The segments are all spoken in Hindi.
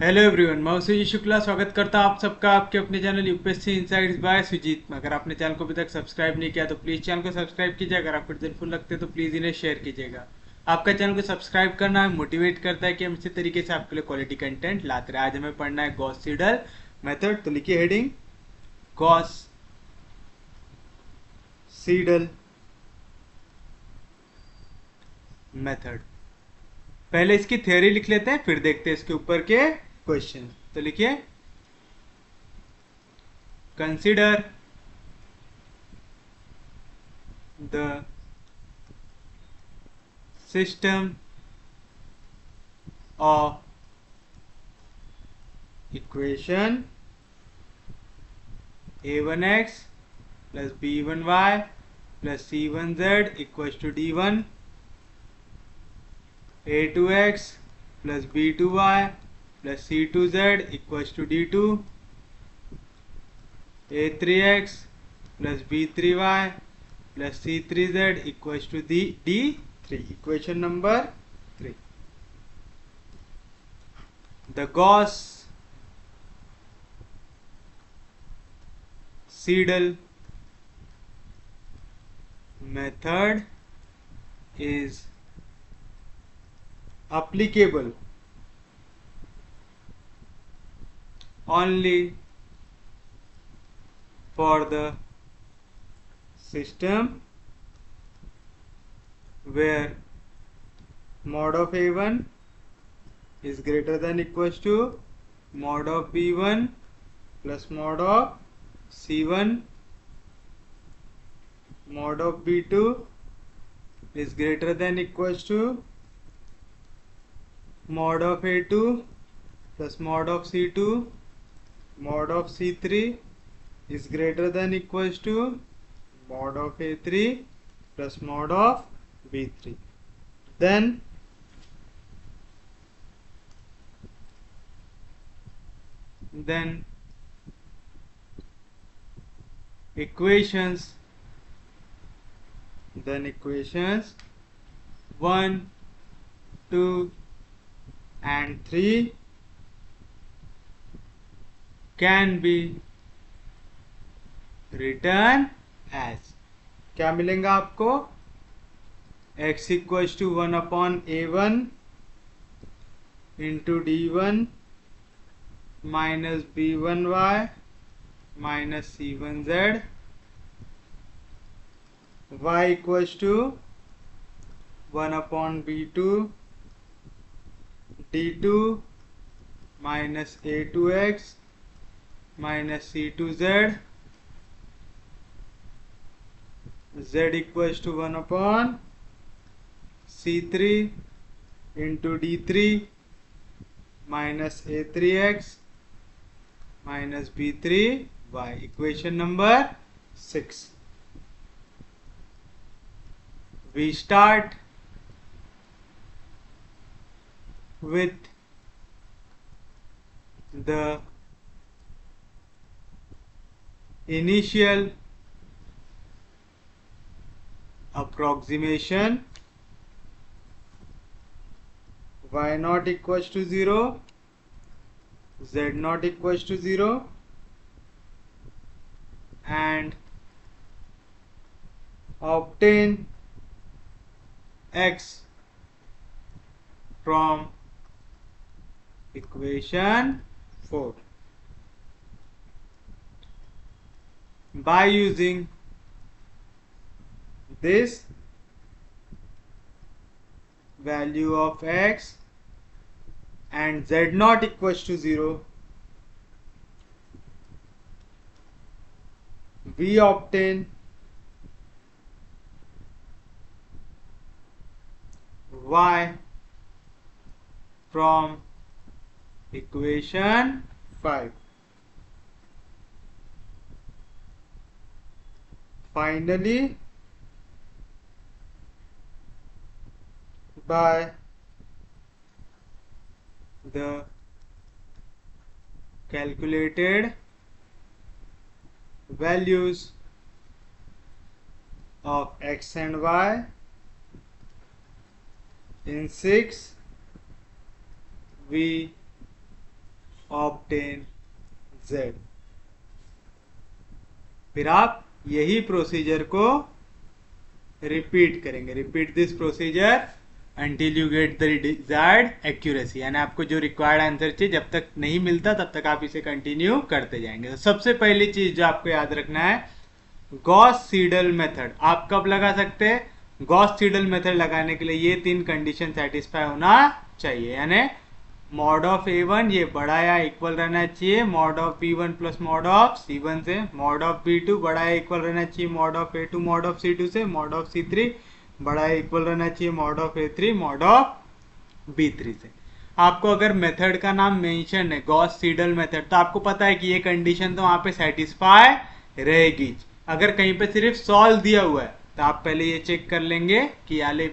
हेलो एवरीवन, मैं हूं सुजीत शुक्ला। स्वागत करता हूं आप सबका आपके अपने channel UPSC insights by Sujeet में। अगर आपने चैनल को अभी तक सब्सक्राइब नहीं किया तो प्लीज़ चैनल को सब्सक्राइब कीजिए। अगर आपको हेल्पफुल लगते हैं तो प्लीज़ इन्हें शेयर कीजिएगा। आपका चैनल को सब्सक्राइब करना है मोटिवेट करता है कि हम इसी तरीके से आपके लिए क्वालिटी कंटेंट लाते रहे। आज हमें पढ़ना है गॉस सीडल मेथड। तो लिखिए हेडिंग गॉस सीडल मेथड। पहले इसकी थ्योरी लिख लेते हैं, फिर देखते हैं इसके ऊपर के क्वेश्चन। तो लिखिए consider the system of equation a1x plus b1y plus c1z equals to d1, a2x plus b2y plus c2z equals to d2, a3x plus b3y plus c3z equals to d3. Equation number 3. The Gauss Seidel method is applicable only for the system where mod of a1 is greater than equals to mod of b1 plus mod of c1, mod of b2 is greater than equals to mod of a2 plus mod of c2, mod of c3 is greater than equals to mod of a3 plus mod of b3. Then equations equations 1, 2 and 3 can be written as, क्या मिलेगा आपको? x equals to 1/a1 into d1 minus b1y minus c1z, y equals to 1/b2 d2 minus a2x minus c2z, z equals to 1/c3 into d3 minus a3x minus b3y. Equation number 6. We start with the initial approximation y naught equals to 0, z naught equals to 0, and obtain x from equation 4 by using this value of x and z naught equals to 0. We obtain y from equation 5. Finally, by the calculated values of x and y in 6, we obtain z। फिर आप यही प्रोसीजर को रिपीट करेंगे, repeat this procedure until you get the desired accuracy, यानी आपको जो रिक्वायर्ड आंसर चाहिए जब तक नहीं मिलता तब तक आप इसे कंटिन्यू करते जाएंगे। तो सबसे पहली चीज जो आपको याद रखना है, गॉस सीडल मेथड आप कब लगा सकते हैं? गॉस सीडल मेथड लगाने के लिए ये 3 कंडीशन सेटिस्फाई होना चाहिए, यानी मॉड ऑफ a1 ये बड़ा या इक्वल रहना चाहिए mod of b1 plus mod of c1 से, मॉड ऑफ b2 बड़ा या इक्वल रहना चाहिए mod of a2 mod of c2 से, मॉड ऑफ c3 बड़ा या इक्वल रहना चाहिए mod of a3 mod of b3 से। आपको अगर मेथड का नाम मेंशन है गॉस सीडल मेथड, तो आपको पता है कि ये कंडीशन तो वहां पे सेटिस्फाई रहेगी। अगर कहीं पे सिर्फ सॉल्व दिया हुआ है तो आप पहले ये चेक कर लेंगे कि याले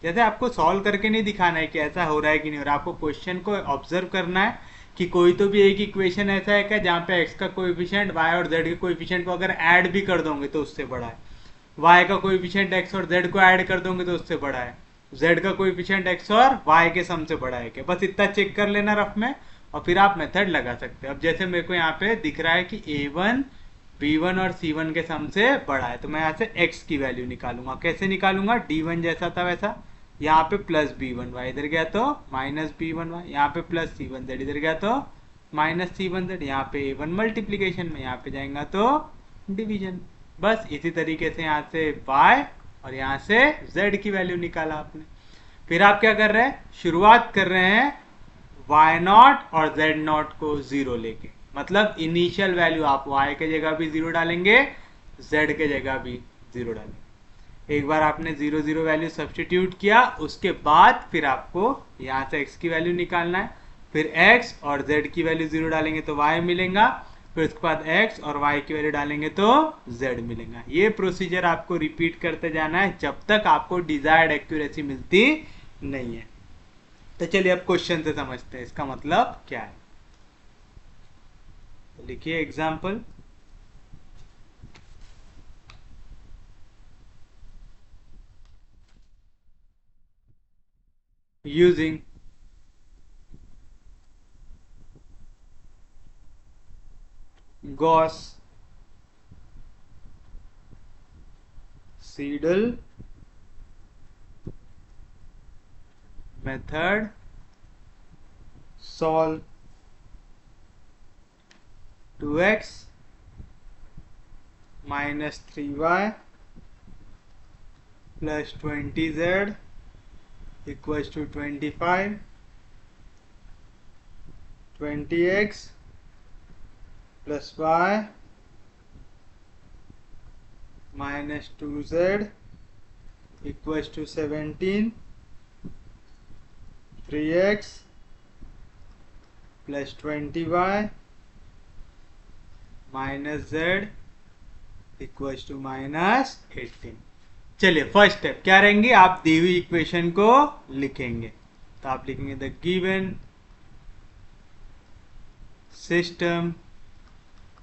जैसे आपको सॉल्व करके नहीं दिखाना है कि ऐसा हो रहा है कि नहीं हो रहा, आपको क्वेश्चन को ऑब्जर्व करना है कि कोई तो भी एक इक्वेशन ऐसा है क्या जहाँ पे x का कोएफिशिएंट y और z के कोएफिशिएंट को अगर ऐड भी कर दोगे तो उससे बड़ा है, y का कोएफिशिएंट x और z को ऐड कर दोगे तो उससे बड़ा है, z का कोएफिशिएंट x और y के सम से बड़ा है क्या, बस इतना चेक कर लेना रफ में और फिर आप मेथड लगा सकते हैं। अब जैसे मेरे को यहाँ पे दिख रहा है कि a1 b1 और c1 के सम से बड़ा है, तो मैं यहाँ से x की वैल्यू निकालूंगा। कैसे निकालूंगा? d1 जैसा था वैसा, यहाँ पे प्लस b1y इधर गया तो माइनस b1y, यहाँ पे प्लस c1z इधर गया तो माइनस c1z, यहाँ पे a1 मल्टीप्लीकेशन में, यहाँ पे जाएगा तो डिवीजन। बस इसी तरीके से यहाँ से y और यहाँ से z की वैल्यू निकाला आपने। फिर आप क्या कर रहे हैं? शुरुआत कर रहे हैं y0 और z0 को 0 लेके, मतलब इनिशियल वैल्यू आप y के जगह भी 0 डालेंगे, z के जगह भी 0 डालेंगे। एक बार आपने 0 0 वैल्यू सब्स्टिट्यूट किया, उसके बाद फिर आपको यहाँ से x की वैल्यू निकालना है, फिर x और z की वैल्यू 0 डालेंगे तो y मिलेगा, फिर उसके बाद x और y की वैल्यू डालेंगे तो z मिलेगा। ये प्रोसीजर आपको रिपीट करते जाना है जब तक आपको डिजायर्ड एक्यूरेसी मिलती नहीं है। तो चलिए अब क्वेश्चन से समझते हैं इसका मतलब क्या है। तो लिखिए example, using Gauss Seidel method solve 2x minus 3y plus 20z equals to 25, 20x plus y minus 2z equals to 17, 3x plus 20y minus z equals to minus 18। चलिए फर्स्ट स्टेप क्या रहेंगे? आप दी हुई इक्वेशन को लिखेंगे, तो आप लिखेंगे the given system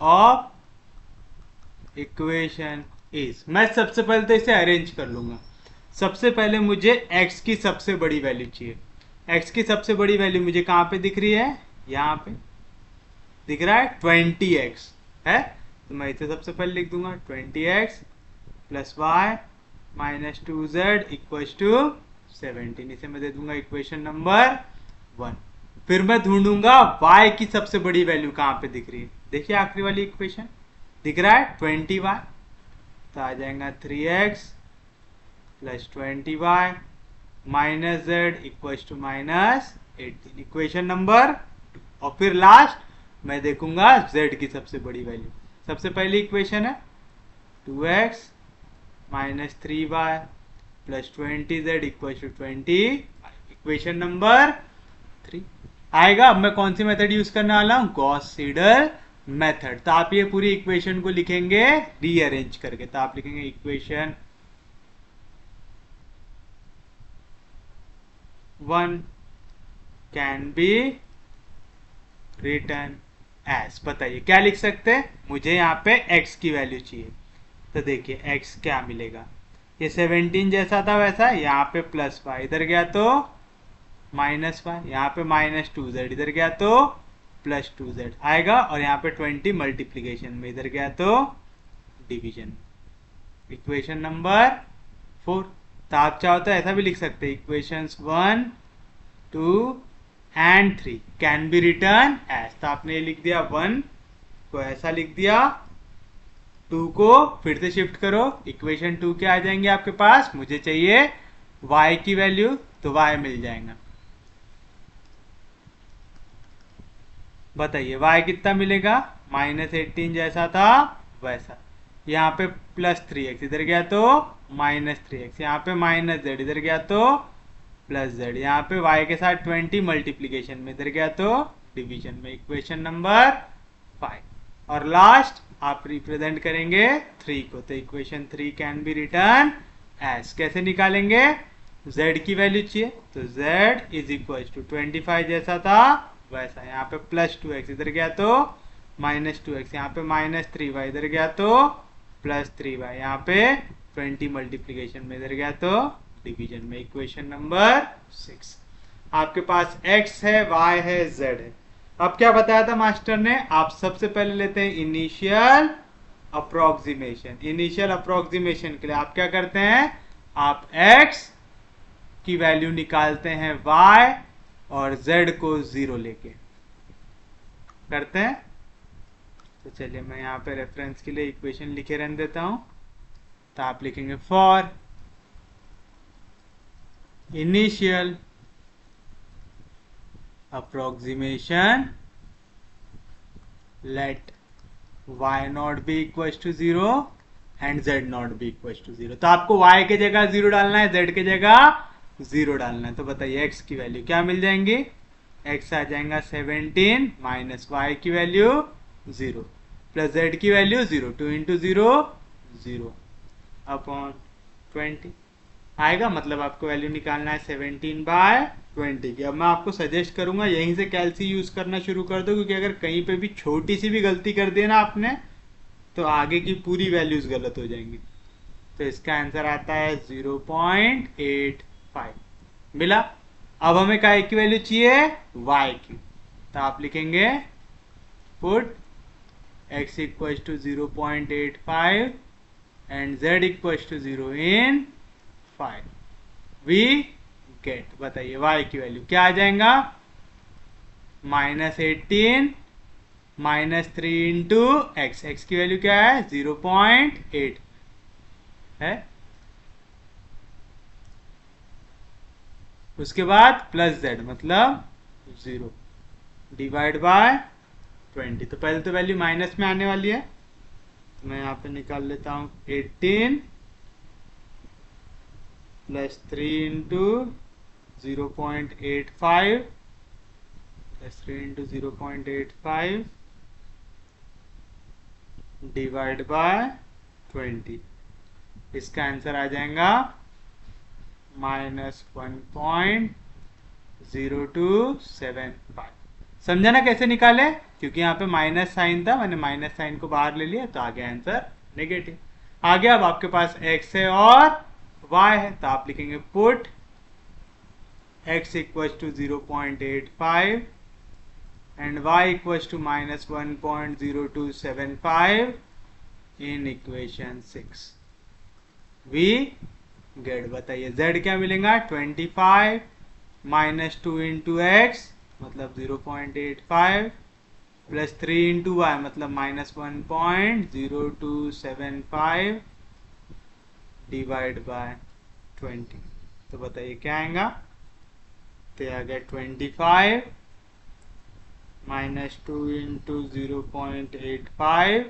of equation is. मैं सबसे पहले तो इसे अरेंज कर लूंगा। सबसे पहले मुझे x की सबसे बड़ी वैल्यू चाहिए। x की सबसे बड़ी वैल्यू मुझे कहां पे दिख रही है? यहाँ पे दिख रहा है 20x है, तो मैं इसे सबसे पहले लिख दूंगा 20x plus y minus 2z equal to 17। इसे मैं दे दूंगा इक्वेशन नंबर 1। फिर मैं ढूंढूंगा y की सबसे बड़ी वैल्यू कहां पे दिख रही है। देखिए आखिरी वाली इक्वेशन दिख रहा है 20y, तो आ जाएगा 3x plus 20y minus z equal to minus 18, equation number 2। और फिर लास्ट मैं देखूंगा z की सबसे बड़ी वैल्यू। सबसे पहली इक्वेशन है 2x minus 3y plus 20z equal to 20, equation number 3 आएगा। अब मैं कौन सी मेथड यूज करने वाला हूं? Gauss Seidel method. तो आप ये पूरी इक्वेशन को लिखेंगे रीअरेंज करके, तो आप लिखेंगे equation 1 can be written as. बताइए क्या लिख सकते हैं? मुझे यहाँ पे x की वैल्यू चाहिए, तो देखिए x क्या मिलेगा। ये 17 जैसा था वैसा, यहाँ पे प्लस y इधर गया तो माइनस y, यहाँ पे माइनस 2z इधर गया तो +2z आएगा, और यहाँ पे 20 मल्टीप्लीकेशन में, इधर गया तो डिवीजन। Equation number 4। तो आप चाहो तो ऐसा भी लिख सकते हैं, equations 1, 2 and 3 can be written as. तो आपने ये लिख दिया 1 को ऐसा लिख दिया, 2 को फिर से शिफ्ट करो, इक्वेशन 2 के आ जाएंगे आपके पास। मुझे चाहिए y की वैल्यू, तो y मिल जाएगा। बताइए y कितना मिलेगा, -18 जैसा था वैसा। यहाँ पे +3x, इधर गया तो -3x, यहाँ पे -z, इधर गया तो +z, यहाँ पे y के साथ 20 मल्टीप्लीकेशन में, इधर गया तो डिवीजन में। Equation number 5। और लास्ट आप रिप्रेजेंट करेंगे 3 को, तो equation 3 can be written as. कैसे निकालेंगे, z की वैल्यू चाहिए, तो z इज इक्वल टू 25 जैसा था वैसा, यहाँ पे +2x, इधर गया तो -2x, यहाँ पे -3y, इधर गया तो +3y, यहाँ पे 20 मल्टीप्लीकेशन में, इधर गया तो डिवीजन में। Equation number 6। आपके पास x है, y है, z है। अब क्या बताया था मास्टर ने, आप सबसे पहले लेते हैं इनिशियल अप्रोक्सीमेशन। इनिशियल अप्रोक्सीमेशन के लिए आप क्या करते हैं, आप x की वैल्यू निकालते हैं y और z को 0 लेके करते हैं। तो चलिए मैं यहाँ पे रेफरेंस के लिए इक्वेशन लिखे रहने देता हूं। तो आप लिखेंगे for initial approximation let y not be equal to 0 and z not be equal to 0। तो आपको y के जगह 0 डालना है, z के जगह 0 डालना है। तो बताइए x की वैल्यू क्या मिल जाएंगी, x आ जाएगा 17 माइनस y की वैल्यू 0 प्लस z की वैल्यू 0, 2 इंटू 0 0 अपॉन 20 आएगा। मतलब आपको वैल्यू निकालना है 17/20 की। अब मैं आपको सजेस्ट करूंगा यहीं से कैलसी यूज करना शुरू कर दो, क्योंकि अगर कहीं पे भी छोटी सी भी गलती कर दी ना आपने, तो आगे की पूरी वैल्यूज गलत हो जाएंगी। तो इसका आंसर आता है 0.85 मिला। अब हमें काय की वैल्यू चाहिए, y की। तो आप लिखेंगे put x equal to 0.85 and z equal to 0 in 5 we get. बताइए y की वैल्यू क्या आ जाएगा, -18 -3 इंटू x। x की वैल्यू क्या है, 0.8 है। उसके बाद प्लस z मतलब 0 डिवाइड बाय 20। तो पहले तो वैल्यू माइनस में आने वाली है, तो मैं यहाँ पे निकाल लेता हूँ 18 plus 3 into 0.85 plus 3 into 0.85 divide by 20। इसका आंसर आ जाएगा -1.0275। समझा ना कैसे निकाले, क्योंकि यहाँ पे माइनस साइन था, मैंने माइनस साइन को बाहर ले लिया, तो आ गया आंसर नेगेटिव। आगे अब आपके पास x है और y है, तो आप लिखेंगे put x equal to 0.85 and y equal to -1.0275 in equation 6 we get. बताइए z क्या मिलेगा, 25 -2 इंटू एक्स मतलब 0.85 प्लस 3 इंटू वाई मतलब -1.0275 डिवाइड बाय 20। तो बताइए क्या आएगा, तो आ गया 25 -2 इंटू 0.85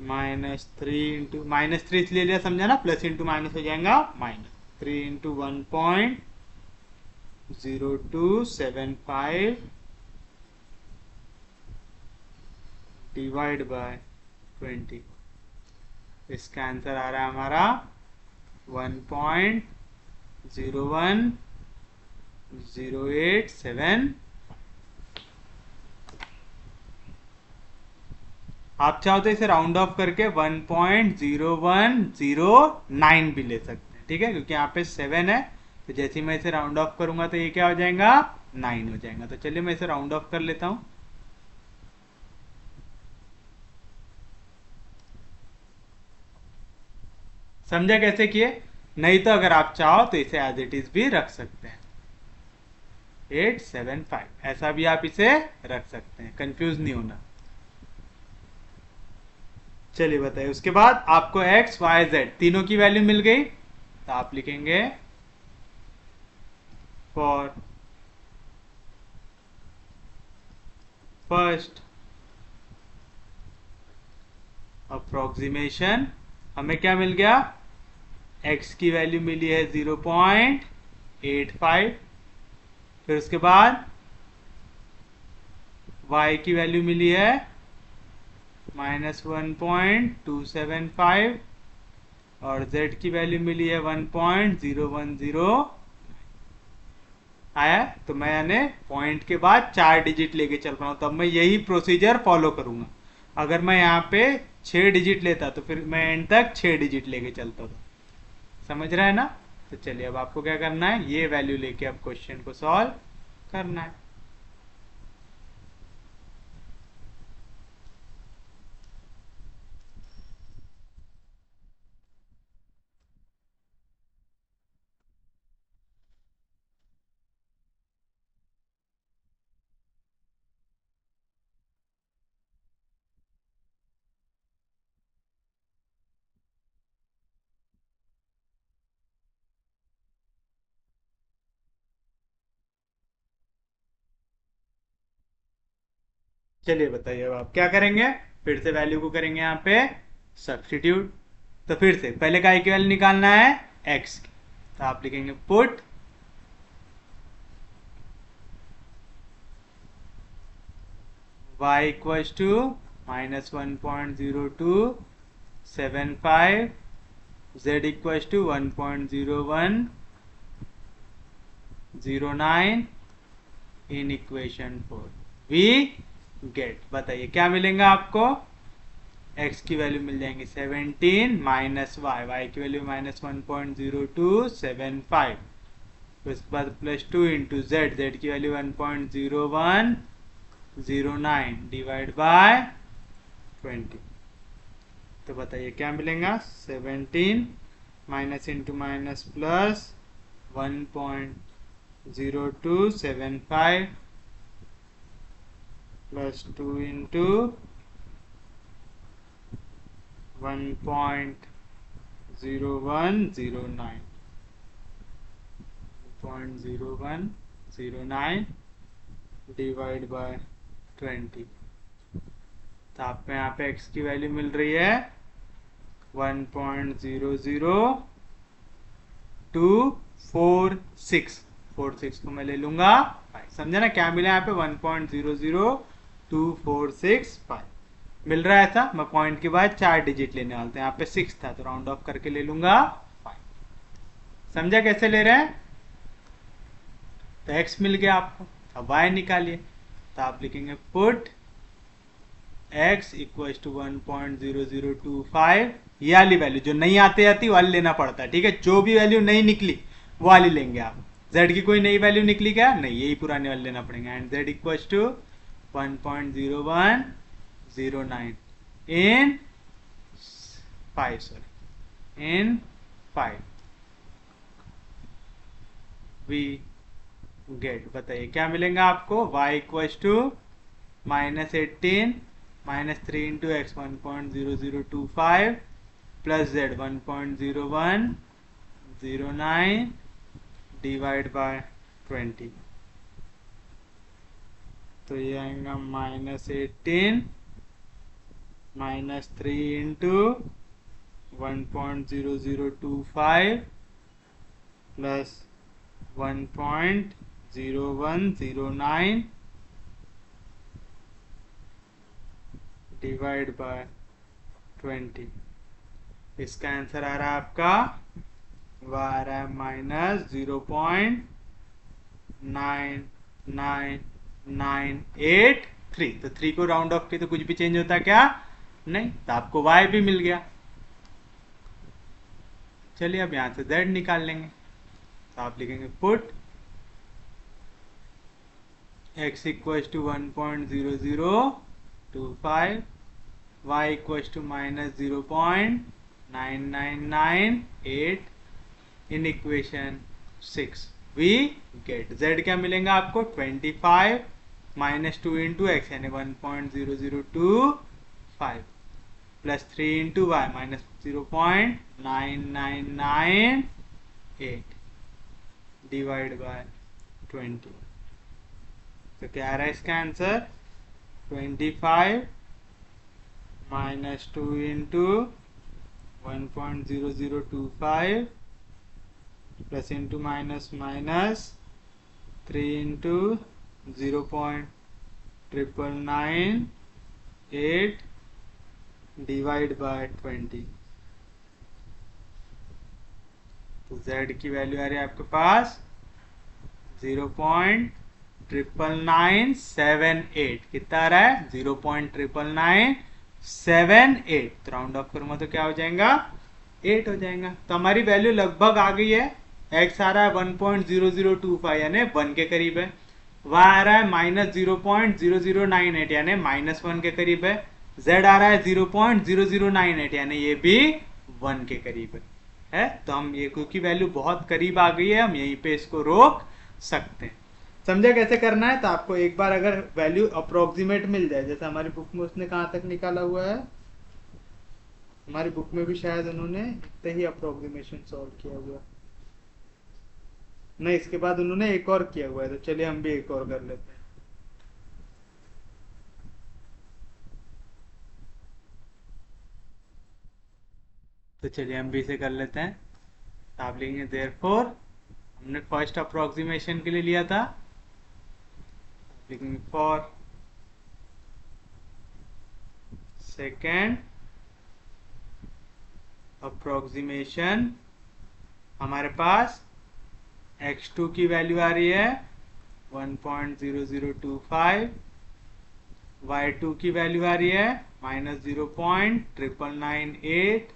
-3 इंटू -3 इसलिए लिया, समझा ना, प्लस इंटू माइनस हो जाएगा -3 इंटू 1.0275 डिवाइड बाय 20। इसका आंसर आ रहा है हमारा 1.01087। आप चाहो तो इसे राउंड ऑफ करके 1.0109 भी ले सकते हैं, ठीक है, क्योंकि यहाँ पे 7 है, तो जैसे ही मैं इसे राउंड ऑफ करूंगा तो ये क्या हो जाएगा 9 हो जाएगा। तो चलिए मैं इसे राउंड ऑफ कर लेता हूँ। समझा कैसे किए? नहीं तो अगर आप चाहो तो इसे एज इट इज भी रख सकते हैं, 875 ऐसा भी आप इसे रख सकते हैं, कंफ्यूज नहीं होना। चलिए बताइए, उसके बाद आपको एक्स वाई जेड तीनों की वैल्यू मिल गई, तो आप लिखेंगे फॉर फर्स्ट अप्रोक्सीमेशन हमें क्या मिल गया? x की वैल्यू मिली है 0.85, फिर उसके बाद y की वैल्यू मिली है -1.275 और z की वैल्यू मिली है 1.010। आया? तो मैंने पॉइंट के बाद 4 डिजिट लेके चल रहा हूं, तब मैं यही प्रोसीजर फॉलो करूंगा। अगर मैं यहाँ पे 6 डिजिट लेता तो फिर मैं एंड तक 6 डिजिट लेके चलता था। समझ रहा है ना? तो चलिए अब आपको क्या करना है, ये वैल्यू लेके अब क्वेश्चन को सॉल्व करना है। चलिए बताइए अब आप क्या करेंगे। फिर से वैल्यू को करेंगे यहाँ पे सब्स्टिट्यूट। तो फिर से पहले का की वैल्यू निकालना है एक्स की, तो आप लिखेंगे put y equals to -1.0275, z equals to 1.0109 in equation 4 we get. बताइए क्या मिलेगा आपको? x की वैल्यू मिल जाएंगी 17 माइनस y की वैल्यू -1.0275, तो इसके बाद +2 इंटू z की वैल्यू 1.0109 डिवाइड बाय 20। तो बताइए क्या मिलेगा? 17 minus into minus plus 1.0275 plus 2 into 1.0109 0.0109 divide by 20। तो आपको यहाँ पे x की वैल्यू मिल रही है 1.00246। 46 को मैं ले लूंगा 5। समझे ना क्या मिला यहाँ पे? 1.00246 मिल रहा है। ऐसा मैं पॉइंट के बाद 4 डिजिट लेने वाला था, यहाँ पे 6 था तो राउंड ऑफ करके ले लूंगा 5। समझा कैसे ले रहे हैं? तो x मिल गया आपको, अब y निकालिए। तो आप लिखेंगे पुट x इक्वल टू 1.0025, ये वाली वैल्यू जो नहीं आती आती वाली लेना पड़ता है, ठीक है? जो भी वैल्यू नहीं निकली वो वाली लेंगे आप। z की कोई नई वैल्यू निकली क्या? नहीं, यही पुरानी वाली लेना पड़ेगा। And z equal to 1.0109 in 5, sorry in 5 we get. बताइए क्या मिलेगा आपको? y equal to -18 -3 into x 1.0025 plus z 1.0109 divide by 20। तो ये आएगा -18 -3 इंटू 1.0025 प्लस 1.0109 डिवाइड बाय 20। इसका आंसर आ रहा है आपका, वह आ रहा है -0.99983। तो 3 को राउंड ऑफ किया तो कुछ भी चेंज होता क्या? नहीं। तो आपको y भी मिल गया। चलिए अब यहां से z निकाल लेंगे। तो आप लिखेंगे put x equal to 1.0025, y equal to minus 0.9998 in equation 6 we get z क्या मिलेगा आपको 25 माइनस 2 इंटू एक्स यानी 1.0025 plus 3 into y minus 0.9998 divide by 20। तो क्या आ रहा है इसका answer 25 minus 2 into 1.0025 plus into minus minus 3 into 0.998 divide by 20। तो z की वैल्यू आ रही है आपके पास 0.99978। कितना आ रहा है 0.99978। तो राउंड ऑफ करूंगा तो क्या हो जाएगा 8 हो जाएगा। तो हमारी वैल्यू लगभग आ गई है। x आ रहा है 1.0025 यानी 1 के करीब है, y आ रहा है माइनस 0.0098 यानी माइनस 1 के करीब है, z आ रहा है 0.0098 यानी ये भी 1 के करीब है। तो हम ये क्योंकि वैल्यू बहुत करीब आ गई है हम यहीं पे इसको रोक सकते हैं। समझे कैसे करना है? तो आपको एक बार अगर वैल्यू अप्रोक्सीमेट मिल जाए, जैसे हमारी बुक में उसने कहाँ तक निकाला हुआ है, हमारी बुक में भी शायद उन्होंने इतना ही अप्रोक्सीमेशन सॉल्व किया हुआ नहीं, इसके बाद उन्होंने एक और किया हुआ है। तो चलिए हम भी एक और कर लेते हैं। तो चलिए हम भी इसे कर लेते हैं। तो आप लिखेंगे देयरफॉर, हमने फर्स्ट अप्रोक्सीमेशन के लिए लिया था, लिखेंगे फॉर सेकेंड अप्रोक्सीमेशन हमारे पास x2 की वैल्यू आ रही है 1.0025, y2 की वैल्यू आ रही है माइनस 0.99998,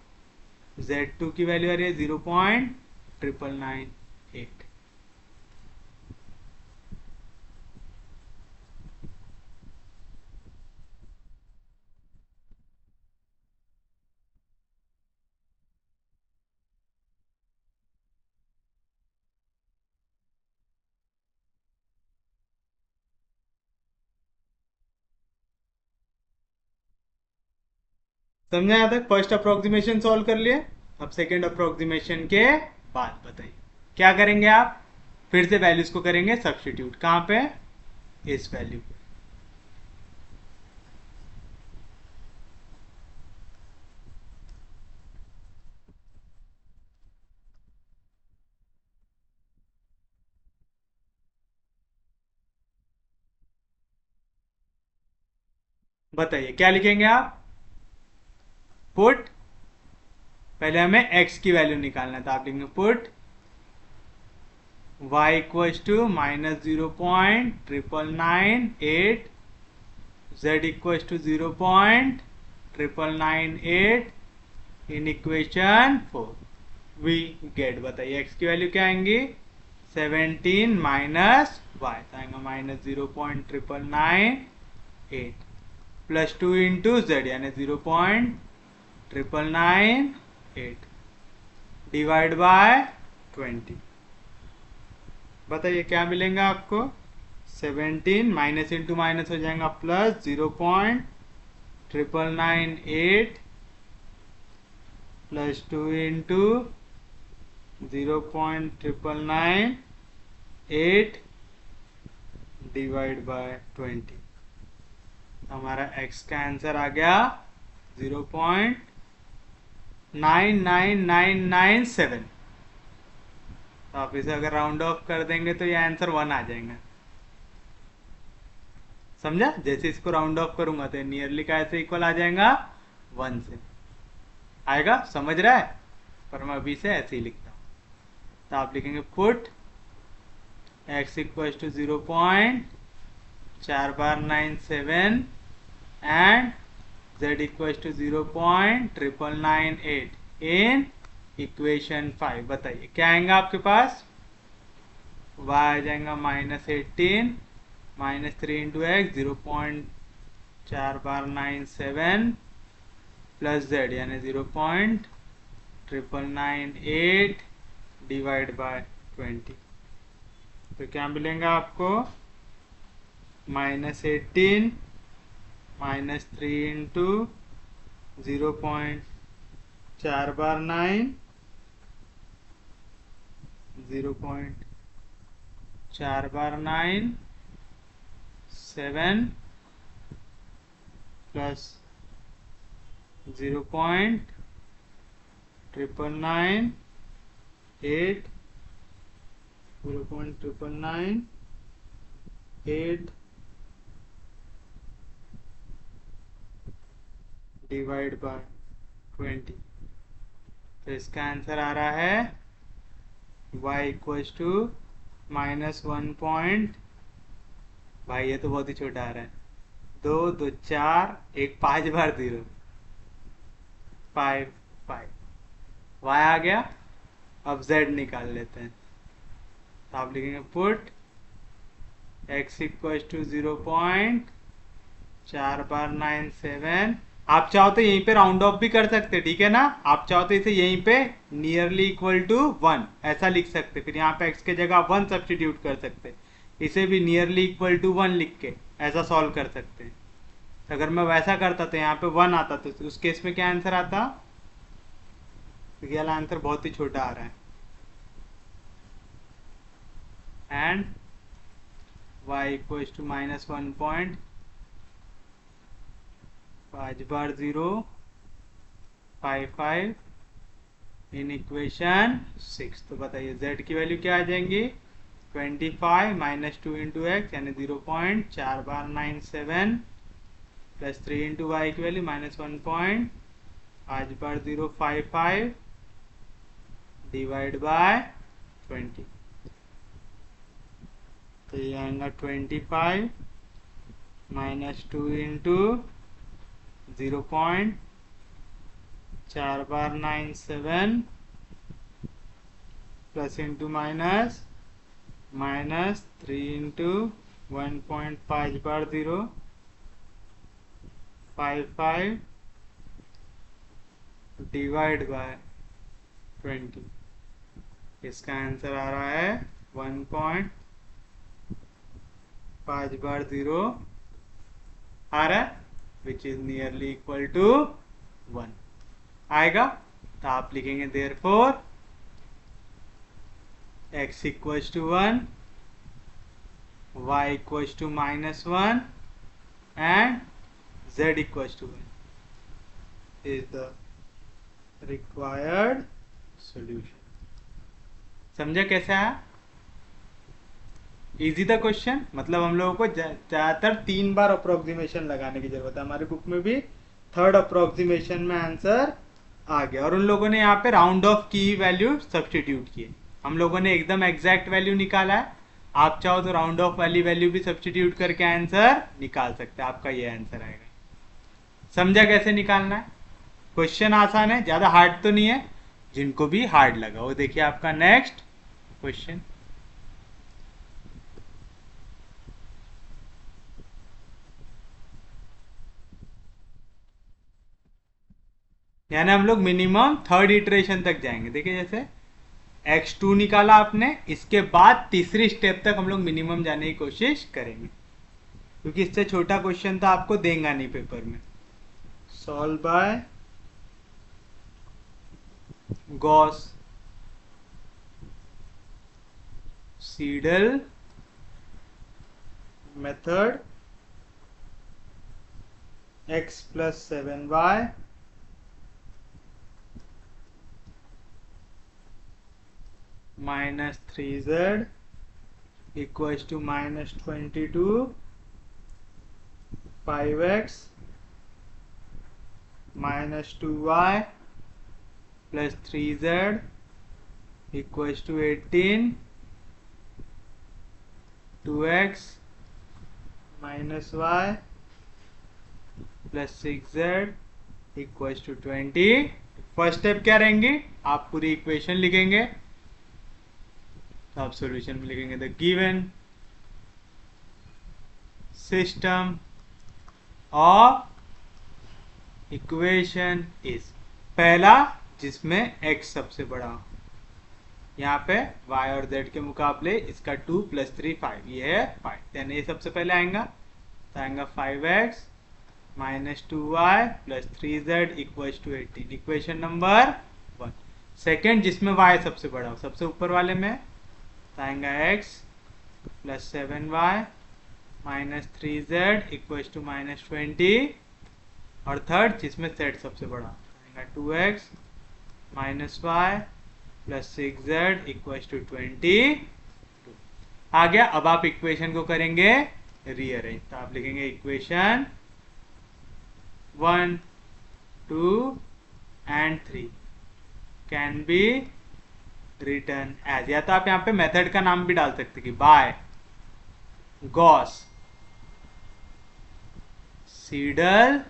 z2 की वैल्यू आ रही है 0.99998। समझा यहाँ तक? फर्स्ट अप्रोक्सीमेशन सॉल्व कर लिए। अब सेकेंड अप्रोक्सीमेशन के बाद बताइए क्या करेंगे आप? फिर से वैल्यूज को करेंगे सब्स्टिट्यूट। कहाँ पे? इस वैल्यू पे। बताइए क्या लिखेंगे आप? पुट, पहले हमें x की वैल्यू निकालना था, आप लिखेंगे put y equal to minus 0.99998, z equal to 0.99998 in equation 4 we get. बताइए x की वैल्यू क्या आएंगी 17 माइनस y आएगा माइनस 0.99998 प्लस 2 इंटू जेड यानी 0.99998 डिवाइड बाय 20। बताइए क्या मिलेगा आपको 17 माइनस इंटू माइनस हो जाएगा plus 0.99998 plus 2 into 0.99998 divide by 20। हमारा x का आंसर आ गया 0.99997। तो आप इसे अगर राउंड ऑफ कर देंगे तो ये आंसर 1 आ जाएगा। समझा? जैसे इसको राउंड ऑफ करूंगा तो नियरली का ऐसे इक्वल आ जाएगा 1 से आएगा। समझ रहा है? पर मैं अभी से ऐसे ही लिखता हूँ। तो आप लिखेंगे put x equal to 0.4497 and z equals to 0.99998 in equation 5। बताइए क्या आएगा आपके पास? y आ जाएगा minus 18 -3 into x 0.4497 plus z यानी 0.998 डिवाइड बाय 20। तो क्या मिलेगा आपको? -18 -3 इंटू 0.429 0.497 प्लस 0.998 0.998 डिवाइड बाय 20। तो इसका आंसर आ रहा है y इक्वल्स टू -1 पॉइंट, भाई ये तो बहुत ही छोटा आ रहा है, 2 2 4 1 5 बार 0 5 5 y आ गया। अब z निकाल लेते हैं। तो आप लिखेंगे पुट x इक्वल्स टू 0.4497। आप चाहो तो यहीं पे राउंड ऑफ भी कर सकते, ठीक है ना। आप चाहो तो इसे यहीं पे नियरली इक्वल टू 1 ऐसा लिख सकते, फिर यहाँ पे x के जगह 1 सब्स्टिट्यूट कर सकते, इसे भी नियरली इक्वल टू 1 लिख के ऐसा सॉल्व कर सकते हैं। अगर मैं वैसा करता तो यहाँ पे 1 आता, तो उस केस में क्या आंसर आता? रियल आंसर बहुत ही छोटा आ रहा है। And y equals to -1 point 5 बार 0 5 5 इन इक्वेशन 6। तो बताइए z की वैल्यू क्या आ जाएंगी? 25 -2 इंटू एक्स यानी 0.4497 प्लस 3 इंटू वाई की वैल्यू -1 पॉइंट 5 बार 0 5 5 डिवाइड बाय 20। तो ये आएगा 25 -2 into 0.4497 plus into minus -3 into 1.5 bar 0 5 5 divide by 20। इसका आंसर आ रहा है 1.5 बार 0 आ रहा है, which is nearly equal to 1 आएगा। तो आप लिखेंगे therefore x equals to 1 y equals to -1 and z equals to 1 is the required solution. समझे कैसे है? इजी था क्वेश्चन। मतलब हम लोगों को ज्यादातर 3 बार अप्रोक्सीमेशन लगाने की जरूरत है। हमारे बुक में भी 3rd अप्रोक्सीमेशन में आंसर आ गया, और उन लोगों ने यहाँ पे राउंड ऑफ की वैल्यू सब्सटीट्यूट किए। हम लोगों ने एकदम एग्जैक्ट वैल्यू निकाला है। आप चाहो तो राउंड ऑफ वाली वैल्यू भी सब्सटीट्यूट करके आंसर निकाल सकते हैं। आपका ये आंसर आएगा। समझा कैसे निकालना है? क्वेश्चन आसान है, ज्यादा हार्ड तो नहीं है। जिनको भी हार्ड लगा वो देखिए आपका नेक्स्ट क्वेश्चन। यानी हम लोग मिनिमम 3rd इटरेशन तक जाएंगे। देखिए जैसे x2 निकाला आपने, इसके बाद तीसरी स्टेप तक हम लोग मिनिमम जाने की कोशिश करेंगे, क्योंकि इससे छोटा क्वेश्चन तो आपको देगा नहीं पेपर में। Solve by Gauss Seidel method x plus 7y -3z equals to -22 5x -2y plus 3z equals to 18 2x minus y plus 6z equals to 20। First step क्या रहेंगे? आप पूरी इक्वेशन लिखेंगे, तो आप सॉल्यूशन में लिखेंगे the given system of equation is, पहला जिसमें x सबसे बड़ा हो, यहाँ पे y और z के मुकाबले इसका 2 + 3 5, ये है 5, यानी ये सबसे पहले आएगा, तो आएगा 5x - 2y + 3z = 18, equation number 1। Second जिसमें y सबसे बड़ा हो, सबसे ऊपर वाले में, तो आएगा x + 7y - 3z = -20, और थर्ड जिसमें z सबसे बड़ा, आएगा 2x - y + 6z = 22। आ गया। अब आप इक्वेशन को करेंगे रीअरेंज, तो आप लिखेंगे equation 1, 2 and 3 can be written as, या तो आप यहाँ पे मेथड का नाम भी डाल सकते कि बाय गॉस सीडल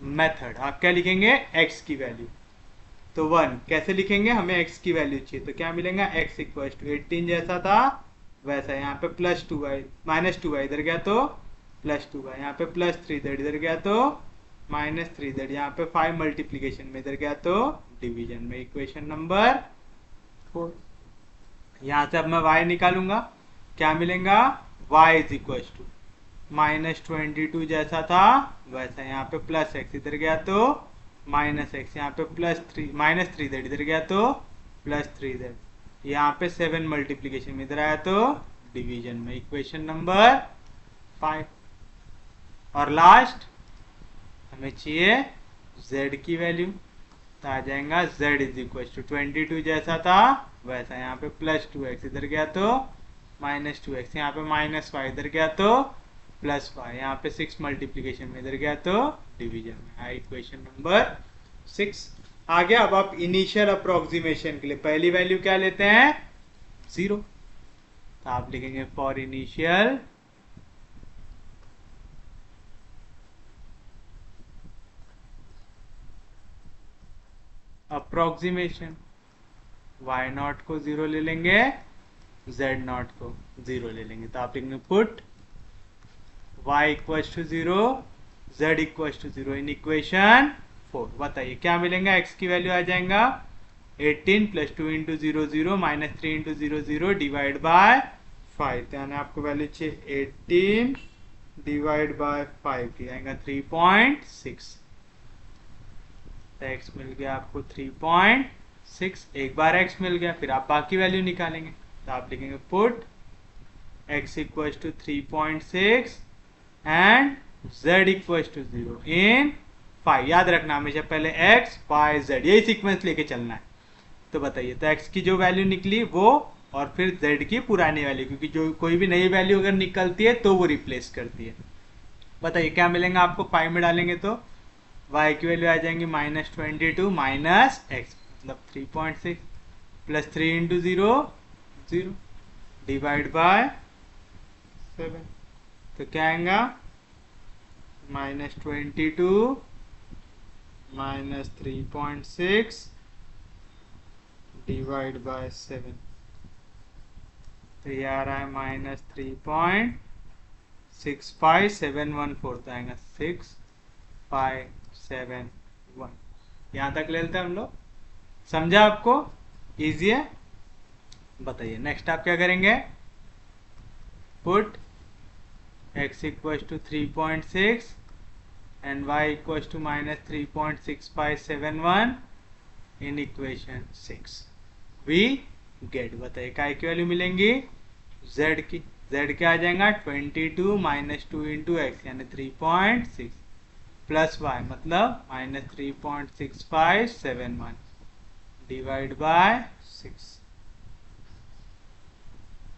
मेथड। आप क्या लिखेंगे, x की वैल्यू, तो 1 कैसे लिखेंगे, हमें x की वैल्यू चाहिए, तो क्या मिलेगा, x = 18 जैसा था वैसा, यहाँ पे +2y -2y इधर गया तो +2y, यहाँ पे +3z इधर गया तो -3z, यहाँ पे 5 मल्टीप्लीकेशन में इधर गया तो डिवीजन में, इक्वेशन नंबर 4। यहाँ से अब मैं y निकालूंगा, क्या मिलेगा, y = -22 जैसा था वैसा, यहाँ पे +x इधर गया तो -x, यहाँ पे -3z इधर गया तो +3z, यहाँ पे 7 मल्टीप्लीकेशन में इधर आया तो डिवीजन में, इक्वेशन नंबर 5। और लास्ट हमें चाहिए z की वैल्यू, तो आ जाएगा z = 22 जैसा था वैसा, यहाँ पे +2x इधर गया तो -2x, यहाँ पे -y इधर गया तो +y, यहाँ पे 6 मल्टीप्लीकेशन में इधर गया तो डिवीजन में, इक्वेशन नंबर 6 आ गया। अब आप इनिशियल अप्रोक्सीमेशन के लिए पहली वैल्यू क्या लेते हैं, 0, तो आप लिखेंगे फॉर इनिशियल अप्रोक्सीमेशन, y0 को 0 ले लेंगे, z0 को 0 ले लेंगे, तो आप लिखेंगे put y = 0 z = 0 in equation 4। बताइए क्या मिलेगा, x की वैल्यू आ जाएगा 18 + 2 × 0 0 - 3 × 0 0 डिवाइड बाय 5, यानी आपको वैल्यू चाहिए 18 डिवाइड बाय 5 की आएगा 3.6, तो x मिल गया आपको 3.6। एक बार x मिल गया, फिर आप बाकी वैल्यू निकालेंगे, तो आप लिखेंगे put x = 3.6 and z = 0 in 5। याद रखना हमेशा पहले x y z यही सीक्वेंस लेके चलना है। तो बताइए, तो x की जो वैल्यू निकली वो, और फिर z की पुरानी वैल्यू, क्योंकि जो कोई भी नई वैल्यू अगर निकलती है तो वो रिप्लेस करती है। बताइए क्या मिलेगा आपको, 5 में डालेंगे तो y की वैल्यू आ जाएंगी -22 माइनस x, मतलब 3.6 + 3 × 0 0 डिवाइड बाय 7, तो क्या आएगा -22 माइनस 3.6 डिवाइड बाय 7, तो ये आ रहा है -3.65714, तो आएगा 6571। यहाँ तक ले लेते हैं हम लोग, समझा आपको, इजी है। बताइए नेक्स्ट आप क्या करेंगे, put x = 3.6 and y = -3.6571 in equation 6 we get। बताइए काय की वैल्यू मिलेंगी, z की, z क्या आ जाएगा 22 - 2 × x यानी 3.6 प्लस y मतलब -3.6571 डिवाइड बाय 6,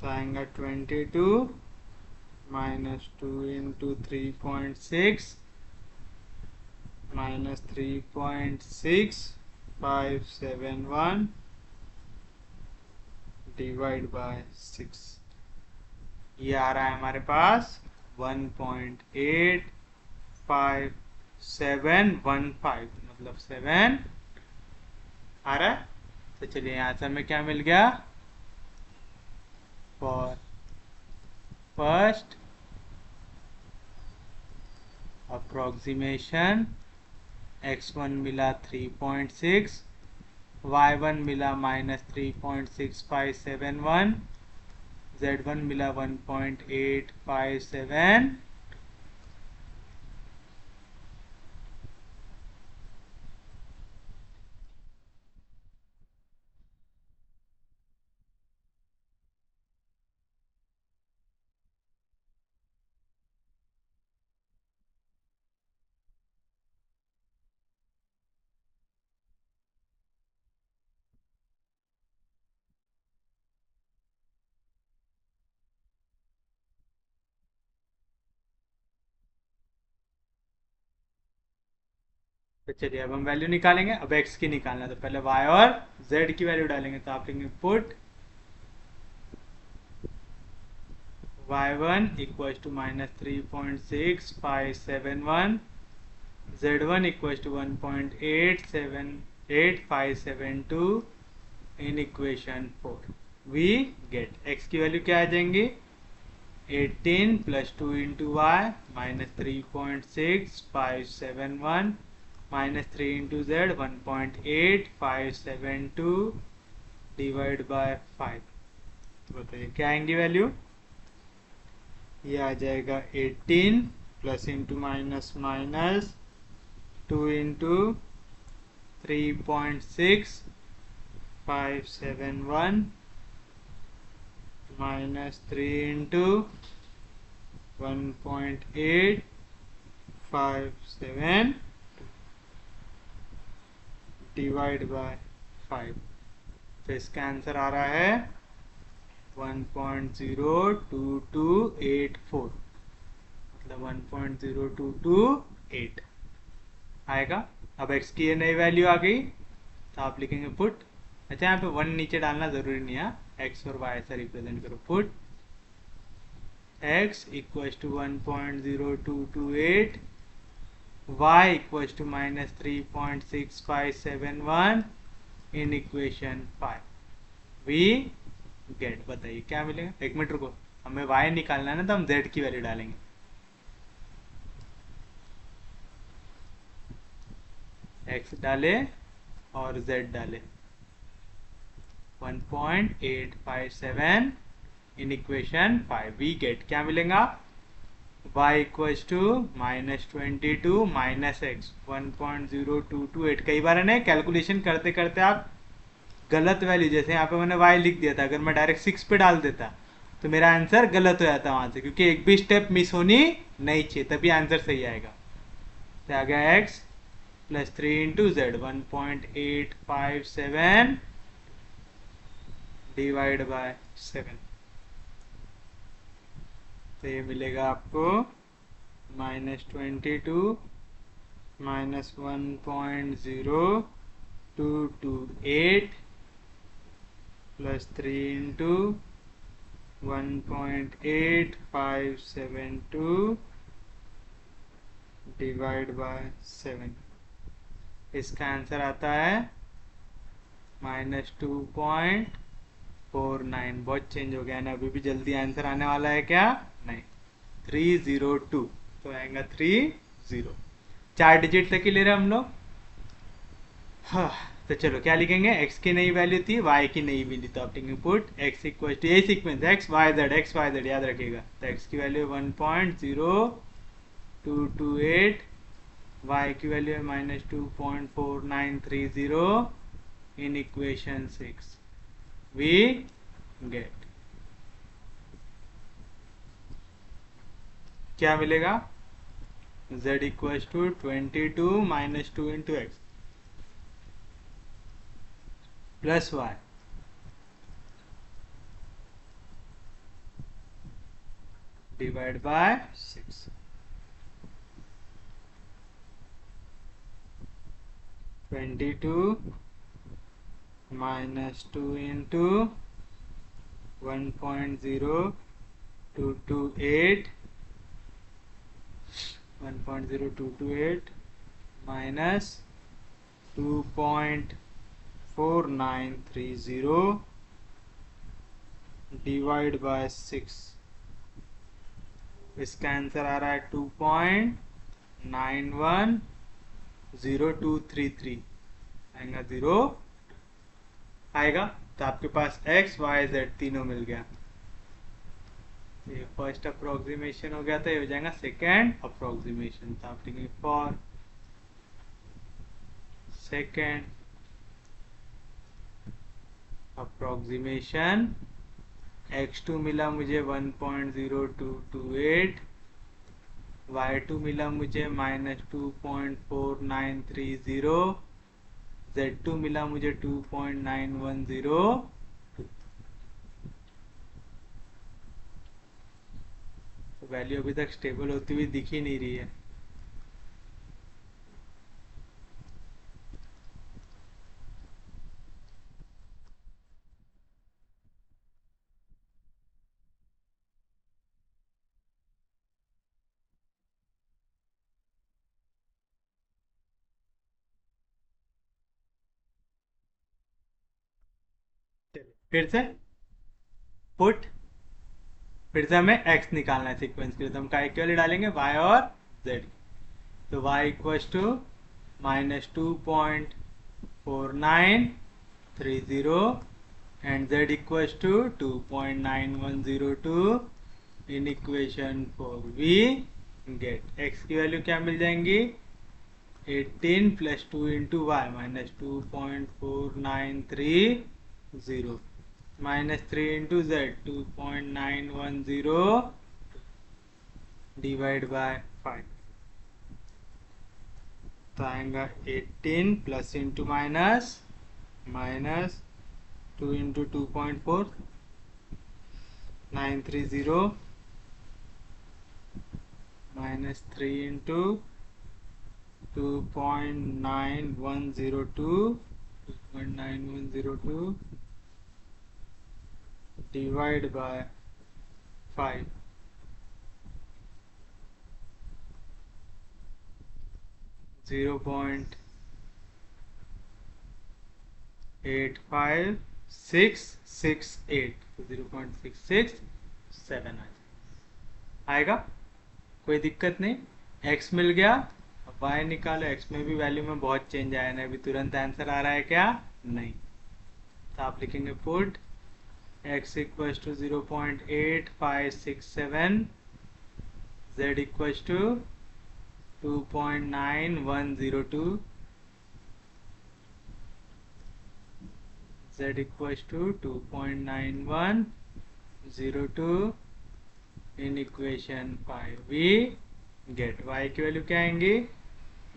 तो आएगा 22 - 2 × 3.6 -3.6571 डिवाइड बाय 6, ये आ रहा है हमारे पास 1.85715, मतलब 7 आ रहा है। तो चलिए यहाँ से हमें क्या मिल गया, फॉर फर्स्ट अप्रोक्सीमेशन x1 मिला 3.6, y1 मिला -3.6571, z1 मिला 1.857, तो चलिए अब हम वैल्यू निकालेंगे। अब x की निकालना है तो पहले y और z की वैल्यू डालेंगे। तो आप लिखेंगे put y1 equals to -3.6571, z1 equals to 1.87572 in equation 4। We get x की वैल्यू क्या आ जाएंगी, 18 plus 2 into y -3.6571 -3 into z 1.8572 divide by 5। तो बताइए क्या आएंगी वैल्यू। ये आ जाएगा 18 plus into minus minus 2 into 3.6571 minus 3 into 1.857 divide by 5। तो इसका आंसर आ रहा है 1.02284, मतलब 1.0228 आएगा। अब x की ये नई वैल्यू आ गई तो आप लिखेंगे पुट, अच्छा यहाँ पे 1 नीचे डालना जरूरी नहीं है, x और y ऐसा रिप्रेजेंट करो। Put x equals to 1.0228, y equals to -3.6571 in equation 5। We get, बताइए क्या मिलेगा। एक मिनट रुको, हमें y निकालना है ना, तो हम z की वैल्यू डालेंगे। x डाले और z डाले, 1.857 इन इक्वेशन 5। वी गेट क्या मिलेगा, y equals to -22 minus x 1.0228। कई बार है ना कैलकुलेशन करते करते आप गलत वैल्यू, जैसे यहाँ पे मैंने y लिख दिया था, अगर मैं डायरेक्ट 6 पे डाल देता तो मेरा आंसर गलत हो जाता वहां से, क्योंकि एक भी स्टेप मिस होनी नहीं चाहिए, तभी आंसर सही आएगा। तो आ गया x plus 3 into Z 1.857 divide by 7। तो ये मिलेगा आपको -22 minus 1.0228 plus 3 into 1.8572 divide by 7। इसका आंसर आता है -2.49। बहुत चेंज हो गया ना, अभी भी जल्दी आंसर आने वाला है क्या, नहीं, 302। तो आएगा 30, 4 डिजिट तक ही ले रहे हम लोग। हाँ, तो चलो क्या लिखेंगे, x की नई वैल्यू थी, y की नई मिली, तो आप लिखेंगे पुट x इक्वल टू ये सीक्वेंस x y z याद रखिएगा। तो x की वैल्यू 1.0228, y की वैल्यू है -2.4930 इन इक्वेशन 6। वी गेट क्या मिलेगा, z equal to 22 minus 2 into x plus y divide by 6। 22 minus 2 into 1.0228 minus 2.4930 divide by 6। इसका आंसर आ रहा है 2.9 910233 आएगा 0 आएगा। तो आपके पास x y z तीनों मिल गया। ये फर्स्ट अप्रोक्सीमेशन हो गया, तो ये हो जाएगा सेकेंड अप्रोक्सीमेशन। तो आप लिखेंगे फॉर सेकेंड अप्रोक्सीमेशन x2 मिला मुझे 1.0228, y2 मिला मुझे -2.4930, z2 मिला मुझे 2.910। तो वैल्यू अभी तक स्टेबल होती हुई दिख ही नहीं रही है। फिर से पुट, फिर से हमें x निकालना है सीक्वेंस के लिए, तो हम काय के लिए डालेंगे y और z। तो y equals to -2.4930 and z equals to 2.9102 in equation 4 we get x की वैल्यू क्या मिल जाएंगी 18 plus 2 into y -2.4930 -3 into z 2.910 divide by 5। तो आएगा 18 plus into minus -2 into 2.4930 -3 into 2.9102 divide by 5। 0.85668, तो 0.667 आएगा। कोई दिक्कत नहीं, x मिल गया। अब y निकालो, x में भी वैल्यू में बहुत चेंज आया ना, अभी तुरंत आंसर आ रहा है क्या, नहीं। तो आप लिखेंगे put x equals to 0.8567, z equals to 2.9102, z equals to 2.9102 in equation 5 we get y की वैल्यू क्या आएंगी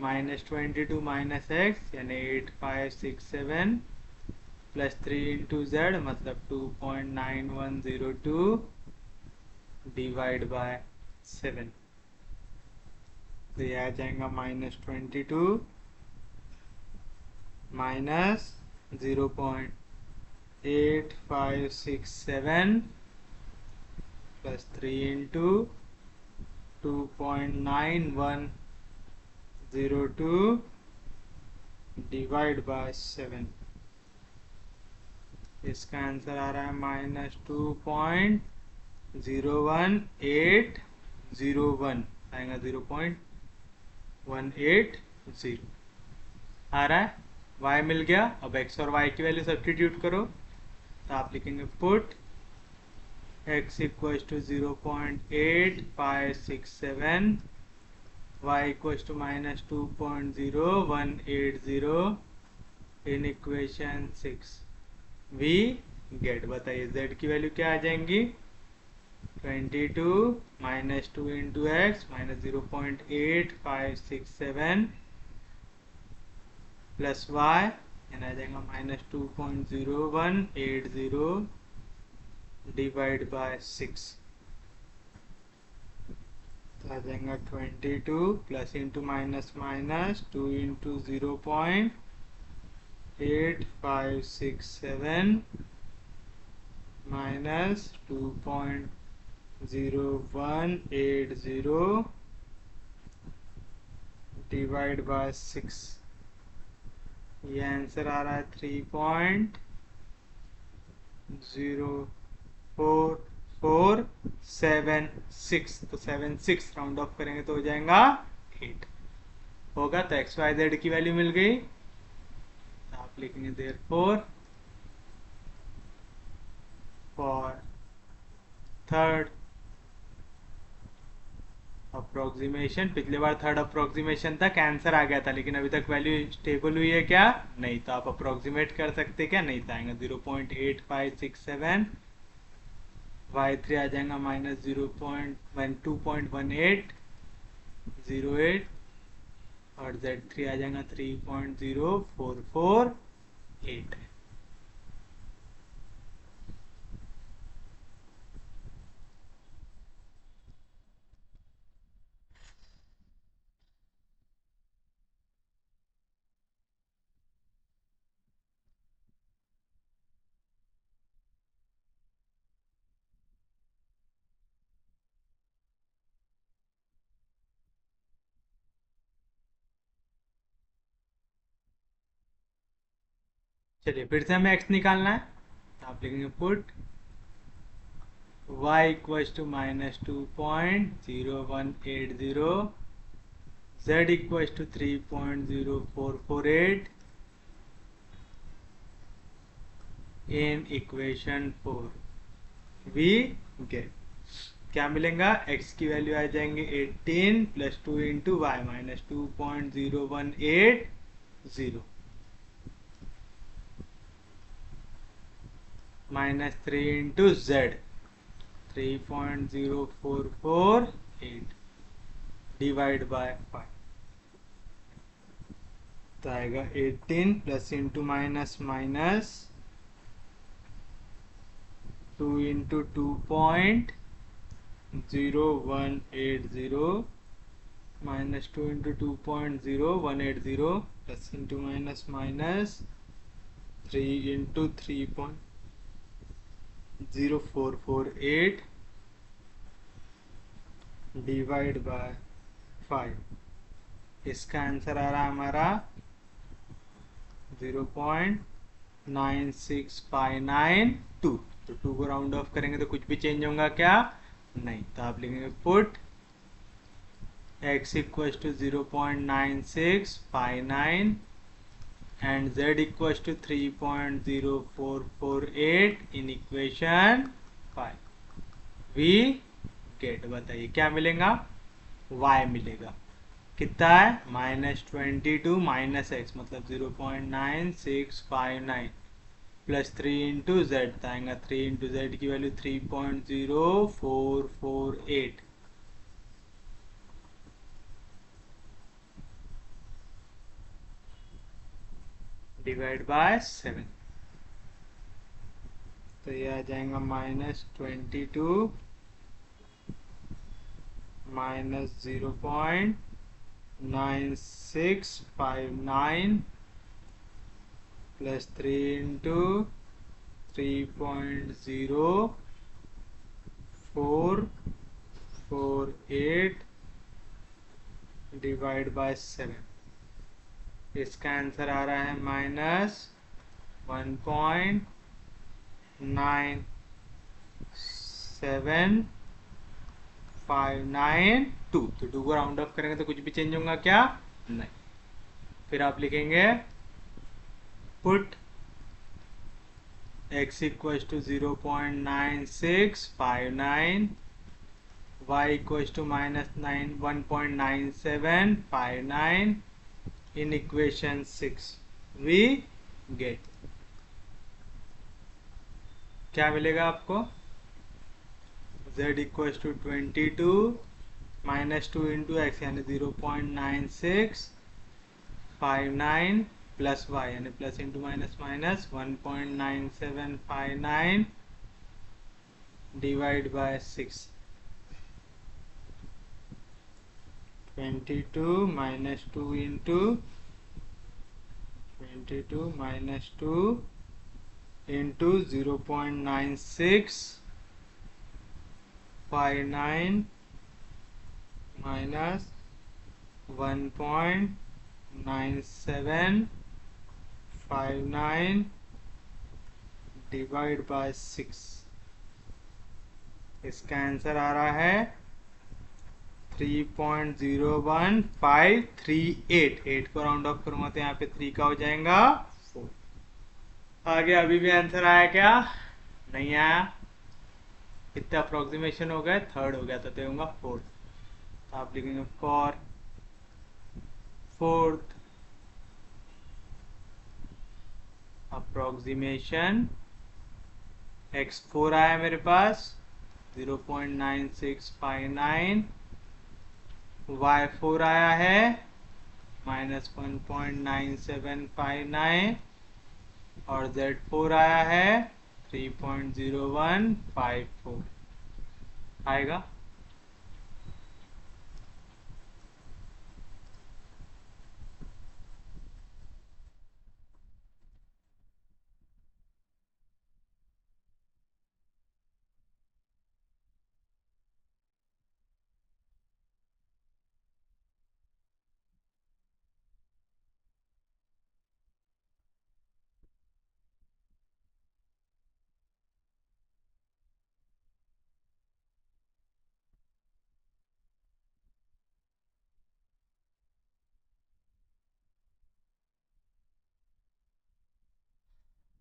-22 माइनस एक्स यानी 8567 प्लस 3 इंटू जेड मतलब 2.9102 डिवाइड बाय 7। तो ये आ जाएगा -22 minus 0.8567 plus 3 into 2.9102 divide by 7। इसका आंसर आ रहा है -2.01801 आएगा 0.180 आ रहा है। y मिल गया। अब x और y की वैल्यू सब्स्टिट्यूट करो, तो आप लिखेंगे put x equals to 0.8567, y equals to -2.0180 in equation 6 we get. बताइए z की वैल्यू क्या आ जाएंगी 22 minus 2 into x -0.8567 plus y यानी आ जाएगा -2.0180 डिवाइड बाय 6। तो आ जाएगा 22 plus into minus minus 2 into 0.8567 minus 2.0180 divide by 6। ये आंसर आ रहा है 3.04476। तो 76 राउंड ऑफ करेंगे तो हो जाएगा 8। होगा तो एक्स वाई जेड की वैल्यू मिल गई। तो आप लिखेंगे देयरफॉर फॉर थर्ड अप्रोक्सीमेशन, पिछली बार थर्ड अप्रोक्सीमेशन था, आंसर आ गया था, लेकिन अभी तक वैल्यू स्टेबल हुई है क्या? नहीं। तो आप अप्रोक्सीमेट कर सकते क्या? नहीं, तो आएगा 0.8567, y3 आ जाएगा -2.1808, और z3 आ जाएगा 3.0448। चलिए फिर से हमें x निकालना है, तो आप लिखेंगे put y equals to -2.0180, z equals to 3.0448 in equation 4। We get क्या मिलेगा? x की वैल्यू आ जाएंगे 18 plus 2 into y -2.0180 -3 into z 3.0448 divide by 5। तो आएगा 18 plus into minus minus 2 into 2.0180 -2 into 2.0180 plus into minus minus 3 into 3.0448 divide by 5। इसका आंसर आ रहा है हमारा 0.96592। तो 2 को राउंड ऑफ करेंगे तो कुछ भी चेंज होगा क्या? नहीं। तो आप लिखेंगे put x equals to 0.9659 and z equals to 3.0448 in equation 5। we get, बताइए क्या मिलेगा? y मिलेगा। कितना है? -22 माइनस एक्स मतलब 0.9659 प्लस 3 इंटू जेड आएगा, 3 इंटू जेड की वैल्यू 3.0448 डिवाइड बाय 7। तो ये आ जाएगा -22 minus 0.9659 plus 3 into 3.0448 divide by 7। इसका आंसर आ रहा है -1.97592। तो 2 को राउंड ऑफ करेंगे तो कुछ भी चेंज होगा क्या? नहीं। फिर आप लिखेंगे put x equals to 0.9659, y equals to -1.9759 in equation 6। We get क्या मिलेगा आपको? z equals to 22 -2 into x यानी 0.9659 प्लस वाई यानी plus into minus minus 1.9759 divide by 6। 22 minus 2 into 22 minus 2 into 0.9659 minus 1.9759 divide by 6। इसका आंसर आ रहा है 3.01538, 8 को राउंड ऑफ करूंगा तो यहाँ पे 3 का हो जाएगा 4। आगे अभी भी आंसर आया क्या? नहीं आया। कितने अप्रोक्सीमेशन हो गए? थर्ड हो गया, तो दूंगा फोर्थ। तो आप लिखेंगे फॉर फोर्थ अप्रोक्सीमेशन x4 आया मेरे पास 0.9659, y4 आया है -1.9759 और z4 आया है 3.0154 आएगा।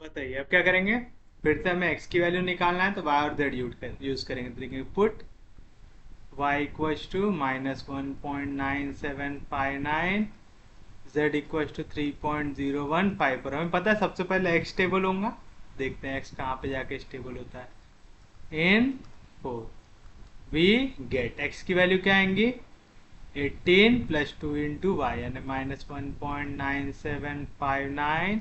बताइए अब क्या करेंगे? फिर से हमें x की वैल्यू निकालना है, तो y और z यूज करेंगे। तो लिखेंगे put y equals to -1.9759, z equals to 3.015। पर हमें पता है सबसे पहले x स्टेबल होगा। देखते हैं x कहाँ पे जाके स्टेबल होता है। इन 4 वी गेट x की वैल्यू क्या आएंगी? 18 प्लस 2 इंटू वाई, यानी -1.9759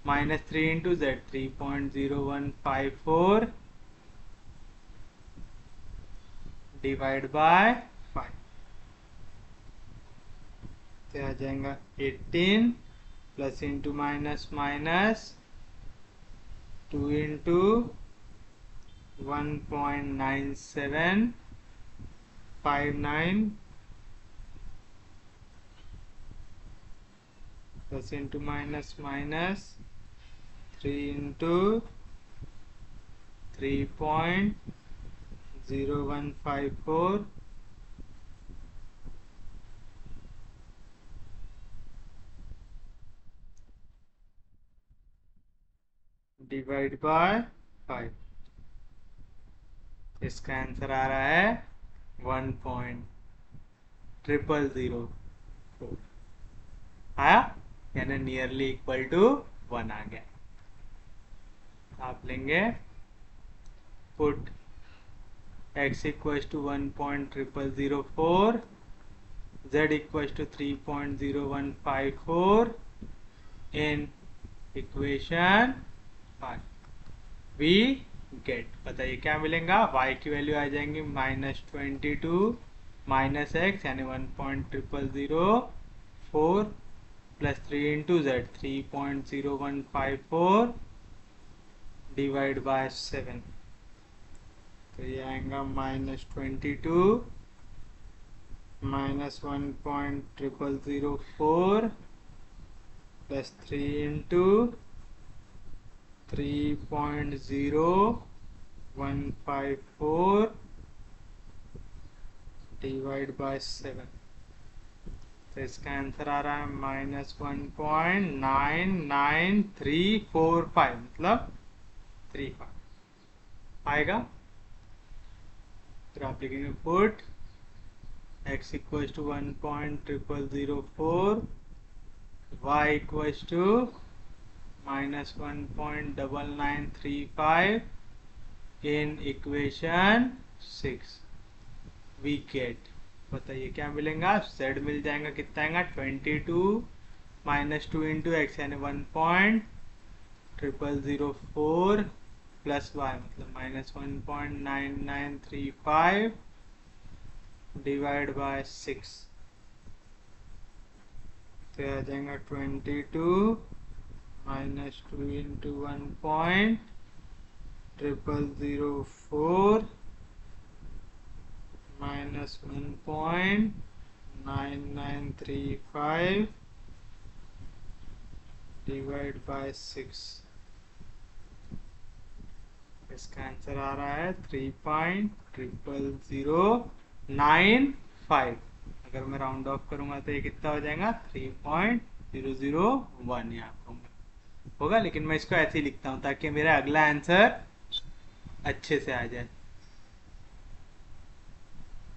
-3 इंटू जेड 3.0154 डिवाइड बाय 5। तो आ जाएगा 18 plus into minus minus 2 into 1.9759 plus into minus minus 3 into 3.0154 divide by 5। इसका आंसर आ रहा है 1.0004 आया, यानी नियरली इक्वल टू 1 आ गया। आप लेंगे put x equal to 1.0004, z equal to 3.0154 in equation 5। We get, बताइए क्या मिलेगा? y की वैल्यू आ जाएंगी -22 माइनस एक्स यानी 1.0004 plus 3 into Z 3.0154 divide by 7। तो ये आएगा -22 minus 1.0004 plus 3 into 3.0154 divide by 7। तो इसका आंसर आ रहा है -1.99345, मतलब 35 आएगा। फिर आप लिखेंगे put x equals to 1.0004, y equals to -1.9935 in equation 6। We get, बताइए क्या मिलेगा? z मिल जाएगा, कितना आएगा? 22 माइनस 2 इंटू एक्स यानी 1.0004 प्लस y मतलब -1.9935 डिवाइड बाय 6। तो आ जाएगा 22 minus 2 into 1.0004 minus 1.9935 divide by 6। इसका आंसर आ रहा है 3.0009 5। अगर मैं राउंड ऑफ करूंगा तो ये कितना हो जाएगा 3.001 यहाँ होगा, लेकिन मैं इसको ऐसे ही लिखता हूँ ताकि मेरा अगला आंसर अच्छे से आ जाए।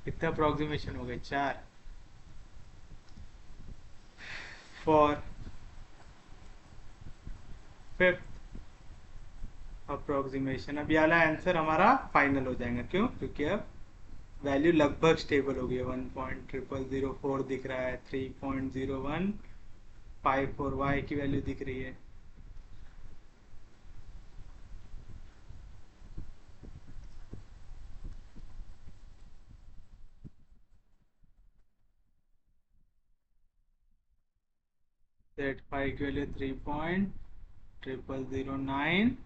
कितना अप्रोक्सीमेशन हो गए 4। फॉर फिफ्थ अप्रोक्सीमेशन अब ये वाला आंसर हमारा फाइनल हो जाएगा। क्यों? क्योंकि अब वैल्यू लगभग स्टेबल हो गई है। 1.0004 दिख रहा है, 3.0154 वाई की वैल्यू दिख रही है। सेट फाइव की वैल्यू 3.0009।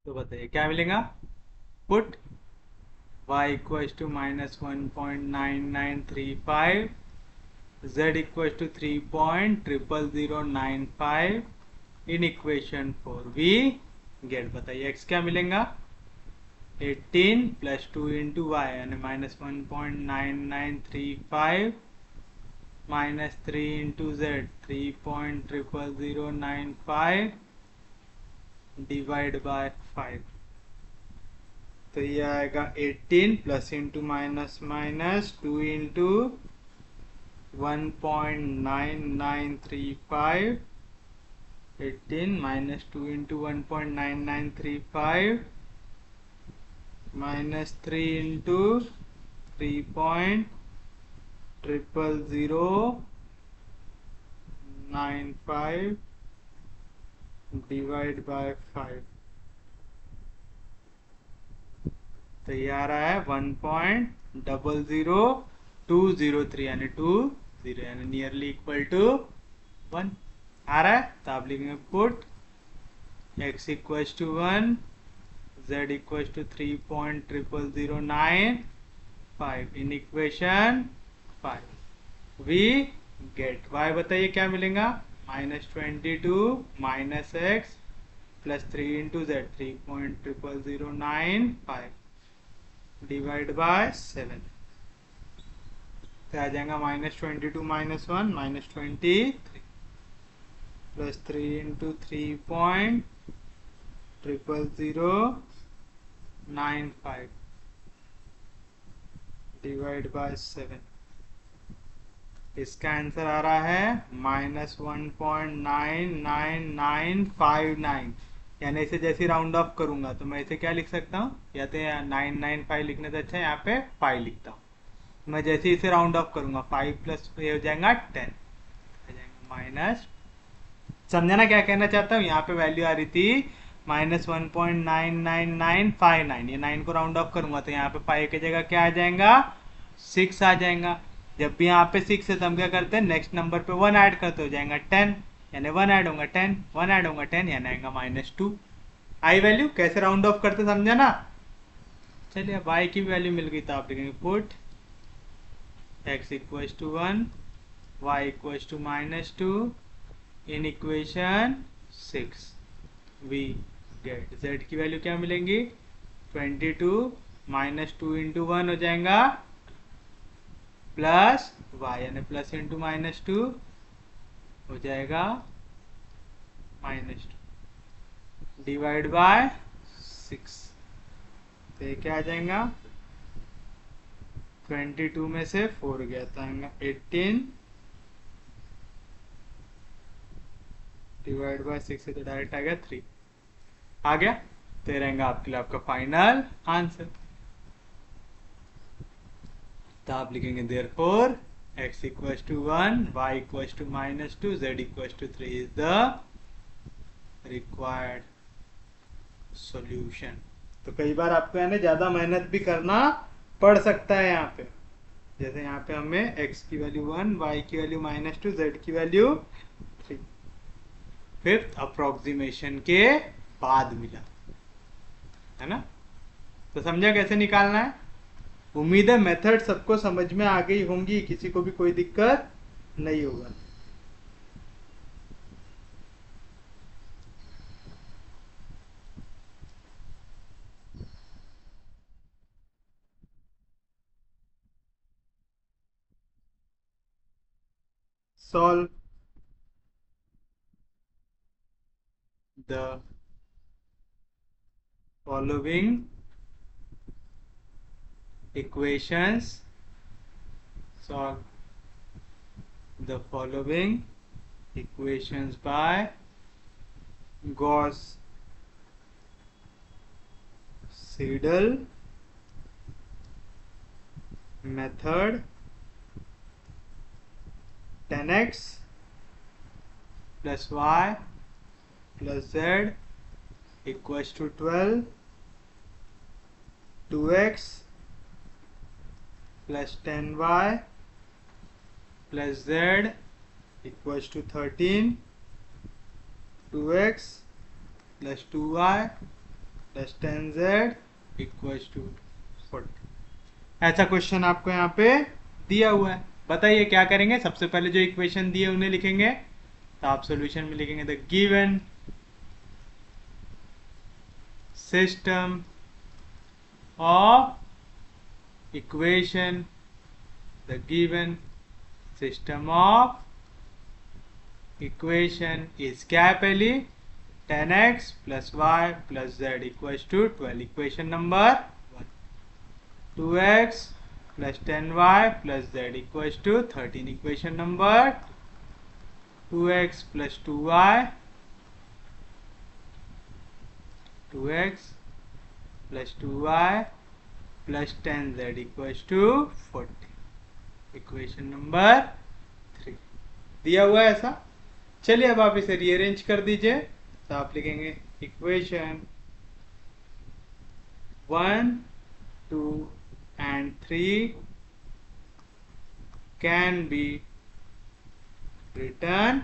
तो बताइए क्या मिलेगा। Put y equals to -1.9935, z equals to 3.00095 in equation 4 we get. बताइए x क्या मिलेगा। 18 प्लस 2 इंटू वाई यानी -1.9935 minus 3 into z 3.00095 divide by 5। तो ये आएगा 18 plus into minus minus 2 into 1.9935, 18 minus 2 into 1.9935 minus 3 into 3.00095 divide by 5। तो ये आ रहा है 1.00203 यानी 20 यानी नियरली इक्वल टू 1 आ रहा है। तो आप लिखेंगे put x equals to 1, z equals to 3.00095 in equation 5 we get y। बताइए क्या मिलेगा। -22 minus x plus 3 into z 3.00095 divide by 7। तो आ जाएगा -22 minus 1 -23 plus 3 into 3.00095 divide by 7। इसका आंसर आ रहा है -1.99959, यानी इसे जैसे राउंड ऑफ करूंगा तो मैं इसे क्या लिख सकता हूँ, या तो 995 लिखने से अच्छा है यहाँ पे 5 लिखता हूँ। मैं जैसे इसे राउंड ऑफ करूंगा 5 प्लस ये हो जाएगा 10, माइनस। समझा ना क्या कहना चाहता हूँ। यहाँ पे वैल्यू आ रही थी -1.99959, ये 9 को राउंड ऑफ करूंगा तो यहाँ पे 5 की जगह क्या आ जाएगा 6 आ जाएगा। जब भी यहाँ पे 6 है तो हम क्या करते हैं नेक्स्ट नंबर पे 1 ऐड करते हो जाएगा 10, यानी 1 ऐड होगा 10, 1 ऐड होगा 10 यानी आएगा -2। आई वैल्यू कैसे राउंड ऑफ करते समझा ना। चलिए अब y की वैल्यू मिल गई तो आप लिखेंगे put x equals to 1, y equals to -2 in equation 6 we get z की वैल्यू क्या मिलेंगी 22 माइनस 2 इंटू 1 हो जाएगा प्लस y यानी प्लस इंटू -2 हो जाएगा -2 डिवाइड बाय 6। तो ये क्या आ जाएगा 22 में से 4 गया तो आएगा 18 डिवाइड बाय 6 से तो डायरेक्ट आ गया 3 आ गया। तो ये रहेगा आपके लिए आपका फाइनल आंसर। तो आप लिखेंगे therefore x equals to 1, y equals to -2, z equals to 3 is the required solution. तो कई बार आपको है ना ज्यादा मेहनत भी करना पढ़ सकता है यहाँ पे। जैसे यहाँ पे हमें x की वैल्यू 1, y की वैल्यू -2, z की वैल्यू 3 फिफ्थ अप्रोक्सीमेशन के बाद मिला, है ना। तो समझा कैसे निकालना है। उम्मीद है मेथड सबको समझ में आ गई होंगी, किसी को भी कोई दिक्कत नहीं होगा। Solve the following equations, solve the following equations by Gauss-Seidel method. 10x plus y plus z equals to 12, 2x plus 10y plus z equals to 13, 2x plus 2y plus 10z equals to 40। ऐसा क्वेश्चन आपको यहाँ पे दिया हुआ है। बताइए क्या करेंगे। सबसे पहले जो इक्वेशन दिए उन्हें लिखेंगे, तो आप सॉल्यूशन में लिखेंगे the given system of equation, the given system of equation is क्या है पहली 10x plus y plus z equals to 12, equation number 1। 2x plus 10y plus z equals to 13, equation number 2x plus 2y 2x plus 2y plus 10z equals to 40, equation number 3 दिया हुआ है ऐसा। चलिए अब आप इसे रीअरेंज कर दीजिए, तो आप लिखेंगे equation 1, 2 and 3 can be written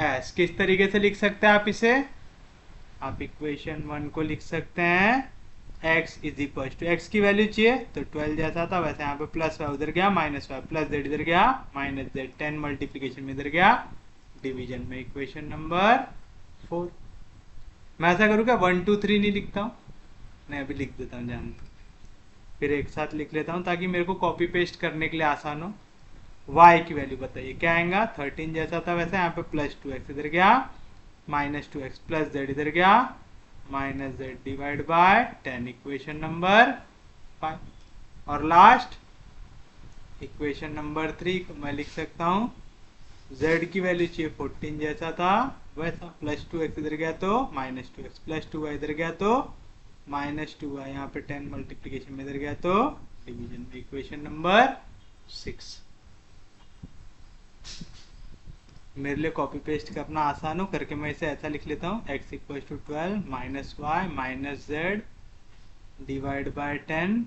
as। किस तरीके से लिख सकते हैं आप इसे। आप इक्वेशन 1 को लिख सकते हैं x is equal to, x की वैल्यू चाहिए तो 12 जैसा था वैसे यहाँ पे प्लस वाई उधर गया, माइनस वाई प्लस जेड इधर गया, माइनस जेड 10 मल्टीप्लीकेशन में इधर गया, डिवीजन में इक्वेशन नंबर 4। मैं ऐसा करूँ क्या 1 2 3 नहीं लिखता हूँ, मैं अभी लिख देता हूँ जान, फिर एक साथ लिख लेता हूँ ताकि मेरे को कॉपी पेस्ट करने के लिए आसान हो। y की वैल्यू बताइए क्या आएगा, 13 जैसा था वैसे यहाँ पे प्लस 2x इधर गया, माइनस 2x प्लस जेड इधर गया, minus z divide by 10, equation number 5। और लास्ट इक्वेशन नंबर 3 को मैं लिख सकता हूँ z की वैल्यू चाहिए 14 जैसा था वैसा, प्लस 2x इधर गया तो माइनस 2x, प्लस 2y इधर गया तो माइनस 2y, यहाँ पे 10 मल्टीप्लीकेशन में इधर गया तो डिवीजन में, इक्वेशन नंबर 6। मेरे लिए कॉपी पेस्ट करना आसान हो करके मैं इसे ऐसा लिख लेता हूँ x equal to 12 minus y minus z divide by 10,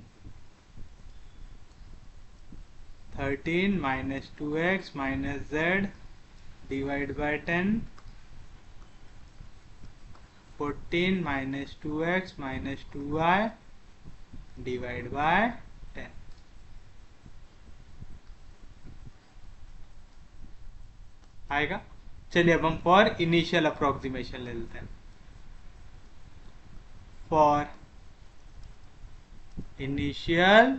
13 minus 2x minus z divide by 10, 14 minus 2x minus 2y divide by 10। आएगा। चलिए अब हम फॉर इनिशियल अप्रोक्सीमेशन ले लेते हैं। फॉर इनिशियल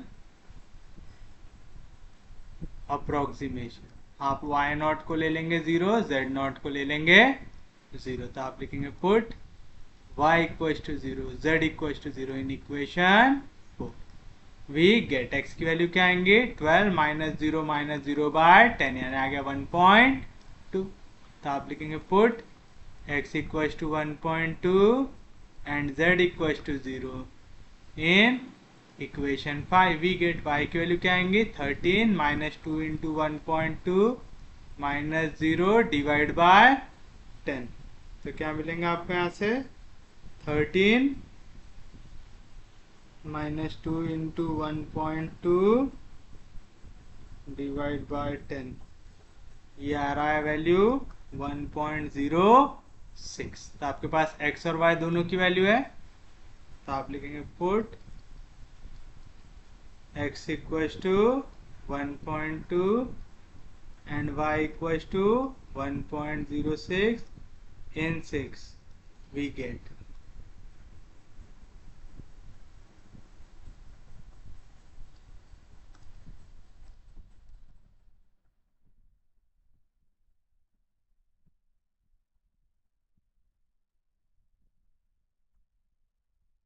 अप्रोक्सीमेशन आप y नॉट को ले लेंगे 0, z नॉट को ले लेंगे 0, तो आप लिखेंगे put y equals to 0, z equals to 0 in equation 4। We get x की वैल्यू क्या आएंगे 12 माइनस 0 बाय 10 यानी आ गया 1.2, तो आप लिखेंगे put x equals to 1.2 and z equals to 0 in equation 5। We get y की वैल्यू क्या आएंगी 13 minus 2 into 1.2 minus 0 divide by 10, तो क्या मिलेंगे आपको यहाँ से 13 -2 इंटू 1.2 डिवाइड बाय 10, ये आ रहा है वैल्यू 1.06। तो आपके पास x और y दोनों की वैल्यू है, तो आप लिखेंगे put x equals to 1.2 and y equals to 1.06 in 6, we get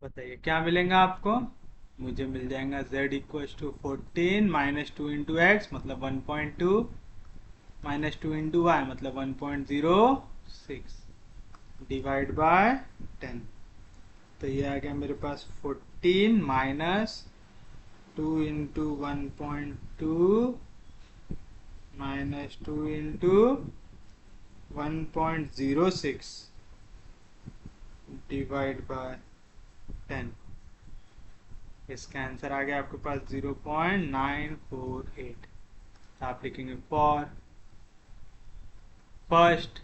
बताइए क्या मिलेगा आपको। मुझे मिल जाएगा z equals to 14 -2 into x मतलब 1.2 -2 इंटू वाई मतलब 1.06 डिवाइड बाय 10। तो ये आ गया मेरे पास 14 minus 2 into 1.2 -2 into 1.06 divide by 10। इसका आंसर आ गया आपके पास 0.948। तो आप लिखेंगे फॉर फर्स्ट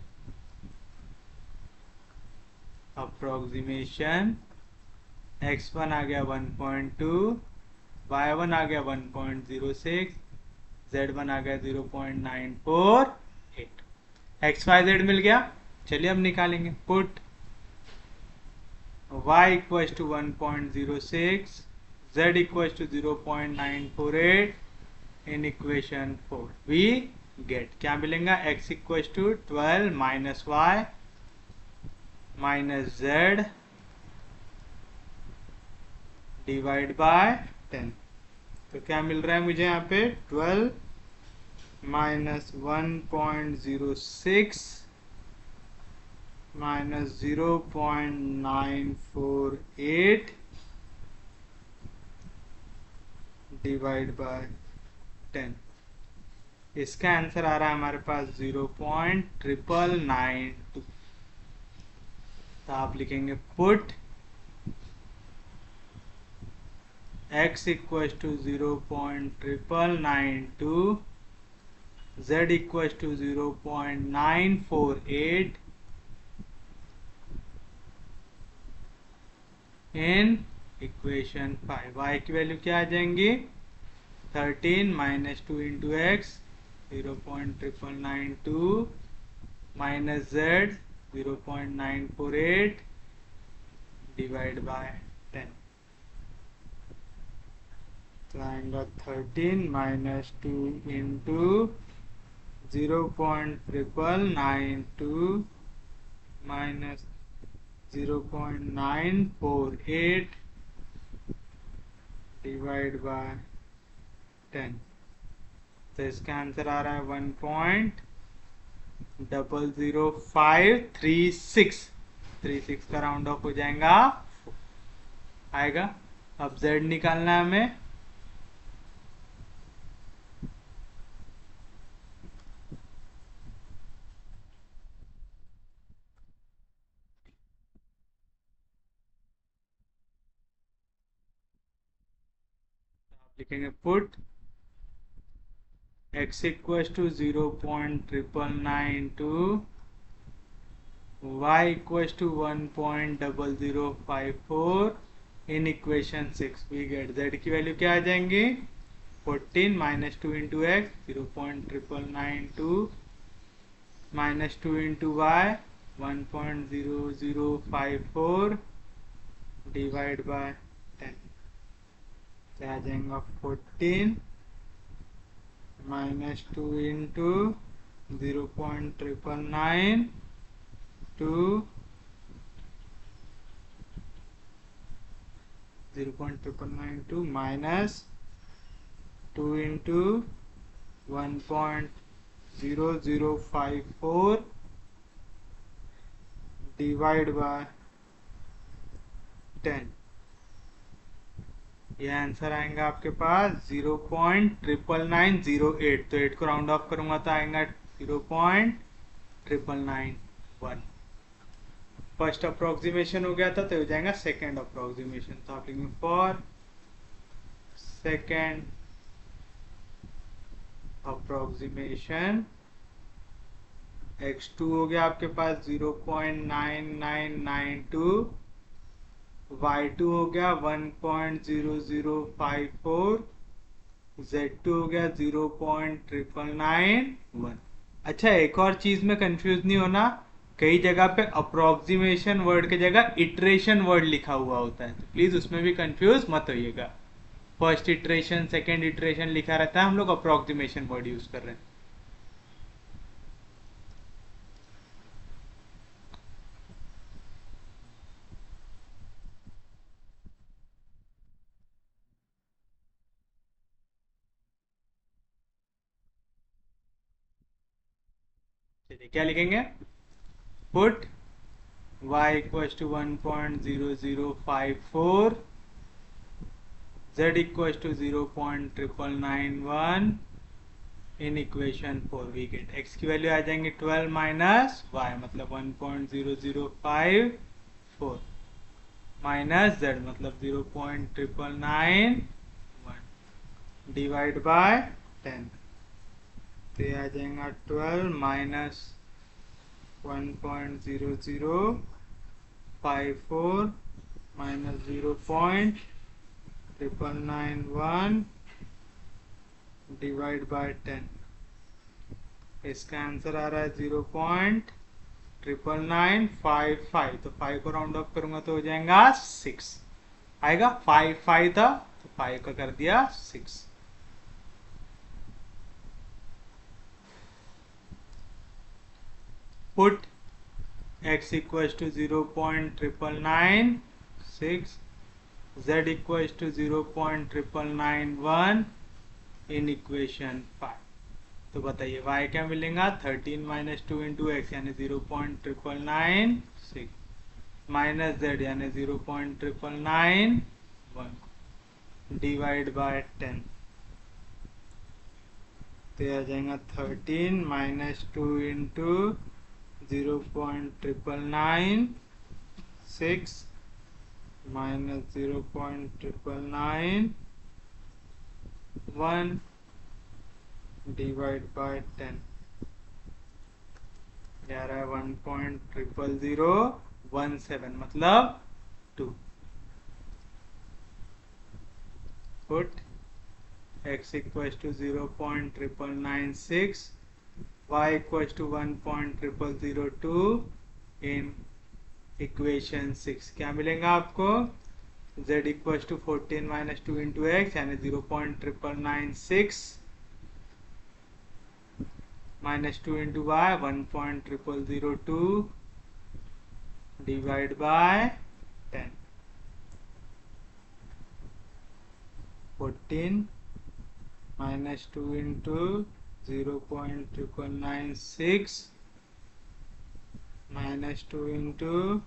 अप्रोक्सीमेशन x1 आ गया 1.2, y1 आ गया 1.06, z1 आ गया 0.948। एक्स वाई जेड मिल गया। चलिए अब निकालेंगे। Put y equals to 1.06, z equals to 0.948 in equation 4, we get क्या मिलेगा। x equals to 12 minus y minus z divide by 10। तो क्या मिल रहा है मुझे यहाँ पे 12 माइनस 1.06 माइनस 0.948 डिवाइड बाय 10। इसका आंसर आ रहा है हमारे पास 0.992। तो आप लिखेंगे put x equals to 0.992, z equals to 0.948 in equation 5। y की वैल्यू क्या आ जाएंगी 13 minus 2 into x 0.992 minus z 0.948 divide by 10। तो आएगा 13 minus 2 into 0.992 minus 0.948 divide by 10। तो इसका आंसर आ रहा है 1.00536 का राउंड ऑफ हो जाएगा आएगा। अब z निकालना है हमें। लिखेंगे put x equals to 0.992, y equals to 1.0054 in equation 6, we get z की वैल्यू क्या आ जाएंगी 14 minus 2 into x 0.992 minus 2 into y 1.0054 divide by 10। तो आ जाएगा 14 minus 2 into 0.992 minus 2 into 1.0054 divide by 10। ये आंसर आएगा आपके पास 0.99908। तो 8 को राउंड ऑफ करूंगा तो आएगा 0.99991। फर्स्ट अप्रोक्सीमेशन हो गया था, तो हो जाएगा सेकेंड अप्रोक्सीमेशन। तो आप लिखेंगे फॉर सेकेंड अप्रोक्सीमेशन, x2 हो गया आपके पास 0.9992, y2 हो गया 1.0054, z2 हो गया 0.991। अच्छा, एक और चीज में कंफ्यूज नहीं होना, कई जगह पे अप्रोक्सीमेशन वर्ड की जगह इटरेशन वर्ड लिखा हुआ होता है, तो प्लीज उसमें भी कंफ्यूज मत होइएगा। फर्स्ट इटरेशन सेकेंड इटरेशन लिखा रहता है, हम लोग अप्रोक्सीमेशन वर्ड यूज कर रहे हैं। चलिए क्या लिखेंगे, put y equals to 1.0054, z equals to 0.991 in equation 4 we get x की वैल्यू आ जाएंगे 12 माइनस y मतलब 1.0054 माइनस z मतलब 0.991 डिवाइड बाय 10, तो ये आ जाएगा 12 माइनस 1.0054 माइनस 0.991 डिवाइड बाय 10, इसका आंसर आ रहा है 0.99955, तो 5 को राउंड ऑफ करूंगा तो हो जाएगा 6 आएगा। 5 था तो 5 का कर दिया 6। Put x equals to 0.996, z equals to 0.991 in equation 5। तो बताइए y क्या मिलेगा, 13 माइनस 2 इंटू एक्स यानी 0.996 माइनस z यानी 0.991 डिवाइड बाय 10, तो आ जाएगा 13 minus 2 into 0.996 minus 0.991 divide by 10, आ रहा है 1.0017 मतलब 2। Put x equals to 0.996, y equals to 1.0002 in equation 6। क्या मिलेगा आपको, z equals to 14 minus 2 into x यानी 0.996 minus 2 into y 1.0002 divide by 10, 14 minus 2 into 0.996 minus 2 into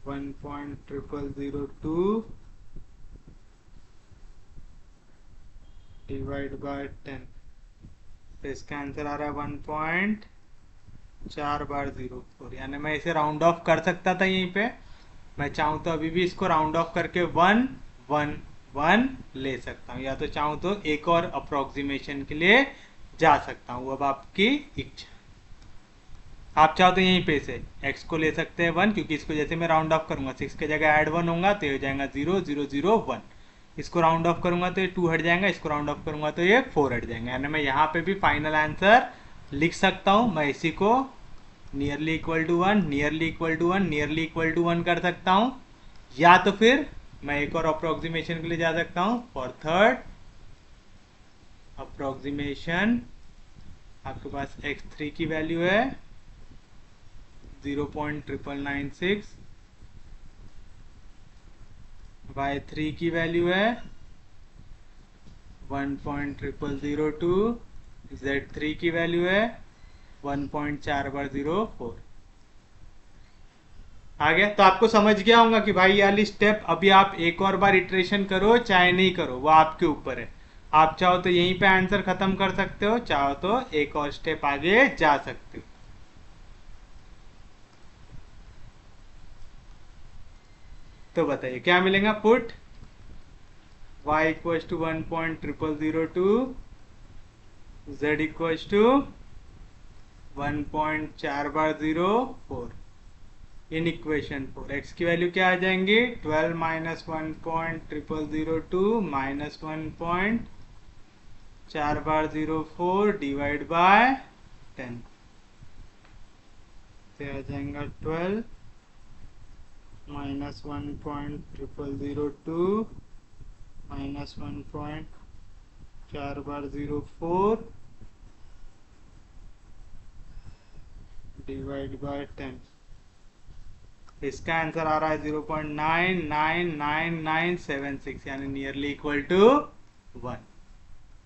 1.0002 divide by 10, तो इसका आंसर आ रहा है 1.4/04, यानी मैं इसे राउंड ऑफ कर सकता था यहीं पे, मैं चाहूँ तो अभी भी इसको राउंड ऑफ करके 111 ले सकता हूँ, या तो चाहूँ तो एक और अप्रोक्सीमेशन के लिए जा सकता हूँ, अब आपकी इच्छा। आप चाहो तो यहीं पे से x को ले सकते हैं 1, क्योंकि इसको जैसे मैं राउंड ऑफ करूंगा 6 के जगह ऐड 1 होगा तो ये हो जाएगा 0001, इसको राउंड ऑफ करूंगा तो ये 2 हट जाएगा, इसको राउंड ऑफ करूंगा तो ये 4 हट जाएंगे, यानी मैं यहाँ पे भी फाइनल आंसर लिख सकता हूँ। मैं इसी को nearly equal to 1, nearly equal to 1, nearly equal to 1 कर सकता हूँ, या तो फिर मैं एक और अप्रोक्सीमेशन के लिए जा सकता हूँ। फॉर थर्ड अप्रोक्सीमेशन आपके पास x3 की वैल्यू है 0.996, y3 की वैल्यू है 1.0002, z3 की वैल्यू है 1.4/04। आ गया, तो आपको समझ गया होगा कि भाई ये वाली स्टेप अभी आप एक और बार इटरेशन करो चाहे नहीं करो वो आपके ऊपर है, आप चाहो तो यहीं पे आंसर खत्म कर सकते हो, चाहो तो एक और स्टेप आगे जा सकते हो। तो बताइए क्या मिलेगा, put y equals to 1.0002, z equals to 1.4004 in equation 4। x की वैल्यू क्या आ जाएंगी, 12 माइनस 1.0002 माइनस 1.4004 डिवाइड बाय 10 से आ जाएगा 12 माइनस 1.0002 माइनस 1.4004 डिवाइड बाय 10। इसका आंसर आ रहा है 0.9999976 यानी नियरली इक्वल टू 1।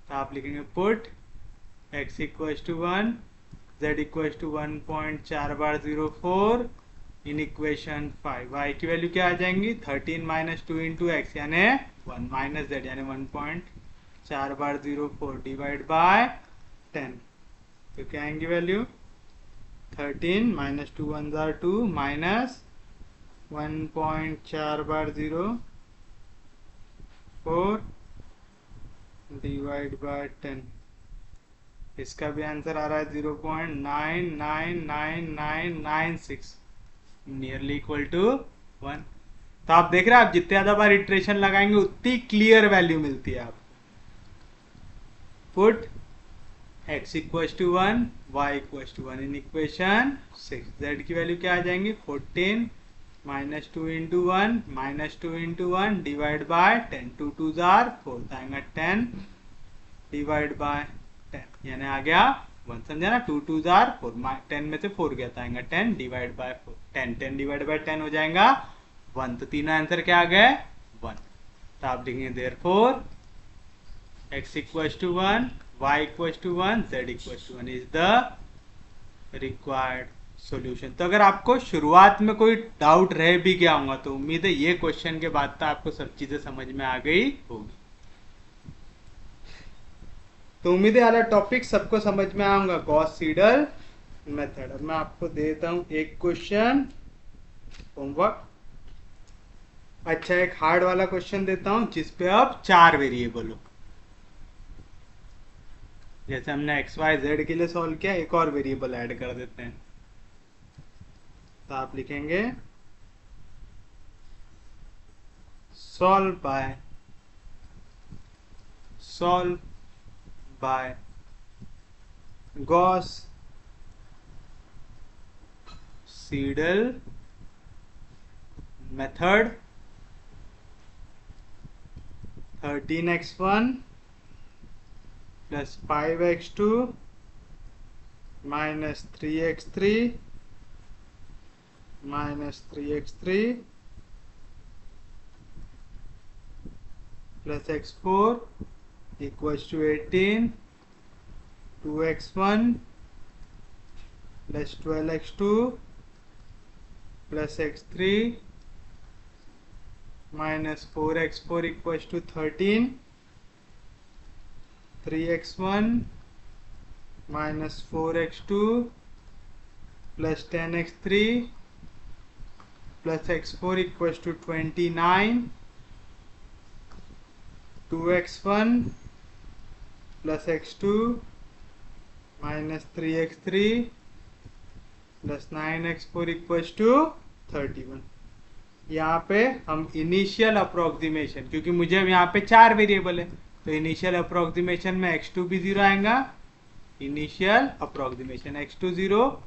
तो आप लिखेंगे put x equals to 1, z equals to 1.4004 in equation 5। y की वैल्यू क्या आ जाएंगी, 13 माइनस 2 इंटू एक्स यानी 1 माइनस z यानी 1.4004 डिवाइड बाय 10। तो क्या आएंगी value, 13 minus 2 1 jar 2 minus 1.4004 divide by 10। इसका भी आंसर आ रहा है 0.9999996 नियरली इक्वल टू 1। तो आप देख रहे हैं, आप जितने ज्यादा बार इटरेशन लगाएंगे उतनी क्लियर वैल्यू मिलती है आपको। Put x equals to 1, y equals to 1 in equation 6। z की वैल्यू क्या आ जाएंगी, 14 minus 2 into 1 minus 2 into 1 divide by 10। 2 2 जार 4 आएगा 10 डिवाइड बाय 10 यानी आ गया 1। समझा ना, 2 2 जार 4, 10 में से 4 गया था, आएगा 10 डिवाइड बाय 4। 10 10 डिवाइड बाय 10 हो जाएगा 1। तो तीनों आंसर क्या आ गए, 1। तो आप लिखेंगे therefore x equals to 1, y equals to 1, z equals to 1 is the required solution. तो अगर आपको शुरुआत में कोई डाउट रह भी गया होगा तो उम्मीद है ये क्वेश्चन के बाद तो आपको सब चीजें समझ में आ गई होगी। तो उम्मीद है वाला टॉपिक सबको समझ में आऊंगा, गॉस सीडल मेथड। अब मैं आपको देता हूं एक क्वेश्चन होमवर्क। अच्छा, एक हार्ड वाला क्वेश्चन देता हूं जिसपे अब 4 वेरिएबल हो। जैसे हमने एक्स वाई जेड के लिए सॉल्व किया, एक और वेरिएबल ऐड कर देते हैं। तो आप लिखेंगे solve by Gauss Seidel method 13x1 plus 5x2 minus 3x3 minus 3x3 plus x4 equals to 18, 2x1 plus 12x2 plus x3 minus 4x4 equals to 13, 3x1 minus 4x2 plus 10x3 plus x4 equals to 29, 2x1 plus x2 minus 3x3 plus 9x4 equals to 31। यहाँ पे हम इनिशियल अप्रोक्सीमेशन, क्योंकि मुझे यहाँ पे 4 वेरिएबल है तो इनिशियल अप्रोक्सीमेशन में x2 भी 0 आएगा। Initial approximation x2 0,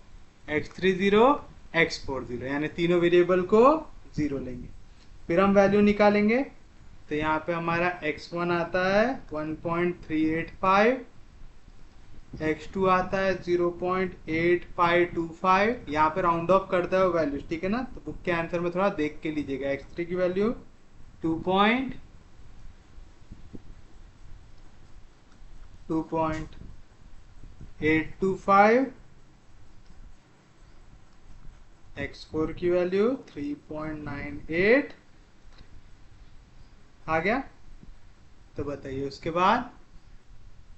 x3 0, x4 0 यानी तीनों वेरिएबल को 0 लेंगे। फिर हम वैल्यू निकालेंगे। तो यहाँ पे हमारा x1 आता है 1.385, x2 आता है 0.8525। यहाँ पे राउंड ऑफ करता है वैल्यूज, ठीक है ना। तो बुक के आंसर में थोड़ा देख के लीजिएगा। x3 की वैल्यू 2.825, x4 की वैल्यू 3.98 आ गया। तो बताइए उसके बाद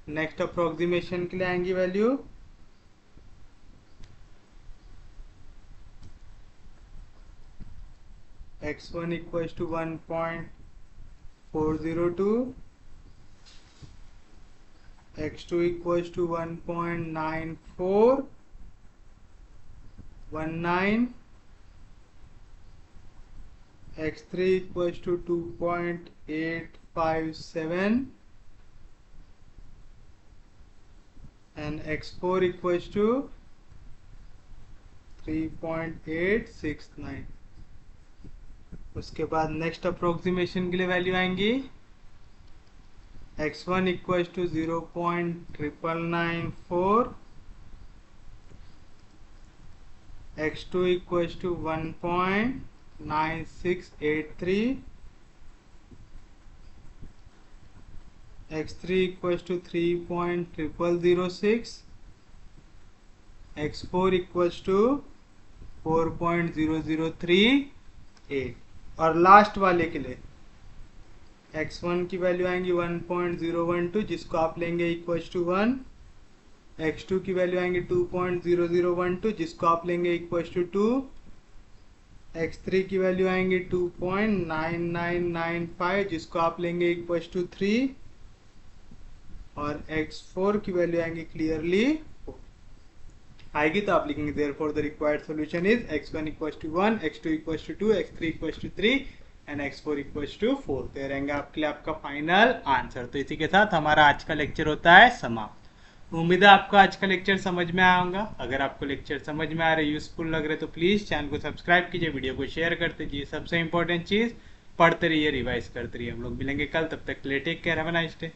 नेक्स्ट अप्रोक्सीमेशन के लिए आएंगी value x1 equals to 1.385 402, x2 equals to 1.9419, x3 equals to 2.857, and x4 equals to 3.869। उसके बाद नेक्स्ट अप्रोक्सीमेशन के लिए वैल्यू आएंगी x1 equals to 0.994, x2 equals to 1.9683, x3 equals to 3.0006, x4 equals to 4.0038। और लास्ट वाले के लिए x1 की वैल्यू आएंगी 1.012 जिसको आप लेंगे इक्वल्स टू 1, x2 की वैल्यू आएंगी 2.0012 जिसको आप लेंगे इक्वल्स टू 2, x3 की वैल्यू आएंगी 2.9995 जिसको आप लेंगे इक्वल्स टू 3, और x4 की वैल्यू आएंगी क्लियरली 4 आएगी, तो आप लिखेंगे therefore the required solution is x1 equals to 1, x2 equals to 2, x3 equals to 3 and x4 equals to 4। तो ये रहेंगे आपके लिए आपका फाइनल आंसर। तो इसी के साथ हमारा आज का लेक्चर होता है समाप्त। उम्मीद है आपको आज का लेक्चर समझ में आया होगा। अगर आपको लेक्चर समझ में आ रहे, यूजफुल लग रहे, तो प्लीज़ चैनल को सब्सक्राइब कीजिए, वीडियो को शेयर करते जाइए। सबसे इंपॉर्टेंट चीज़, पढ़ते रहिए, रिवाइज करते रहिए। हम लोग मिलेंगे कल, तब तक के लिए take care, have a nice day.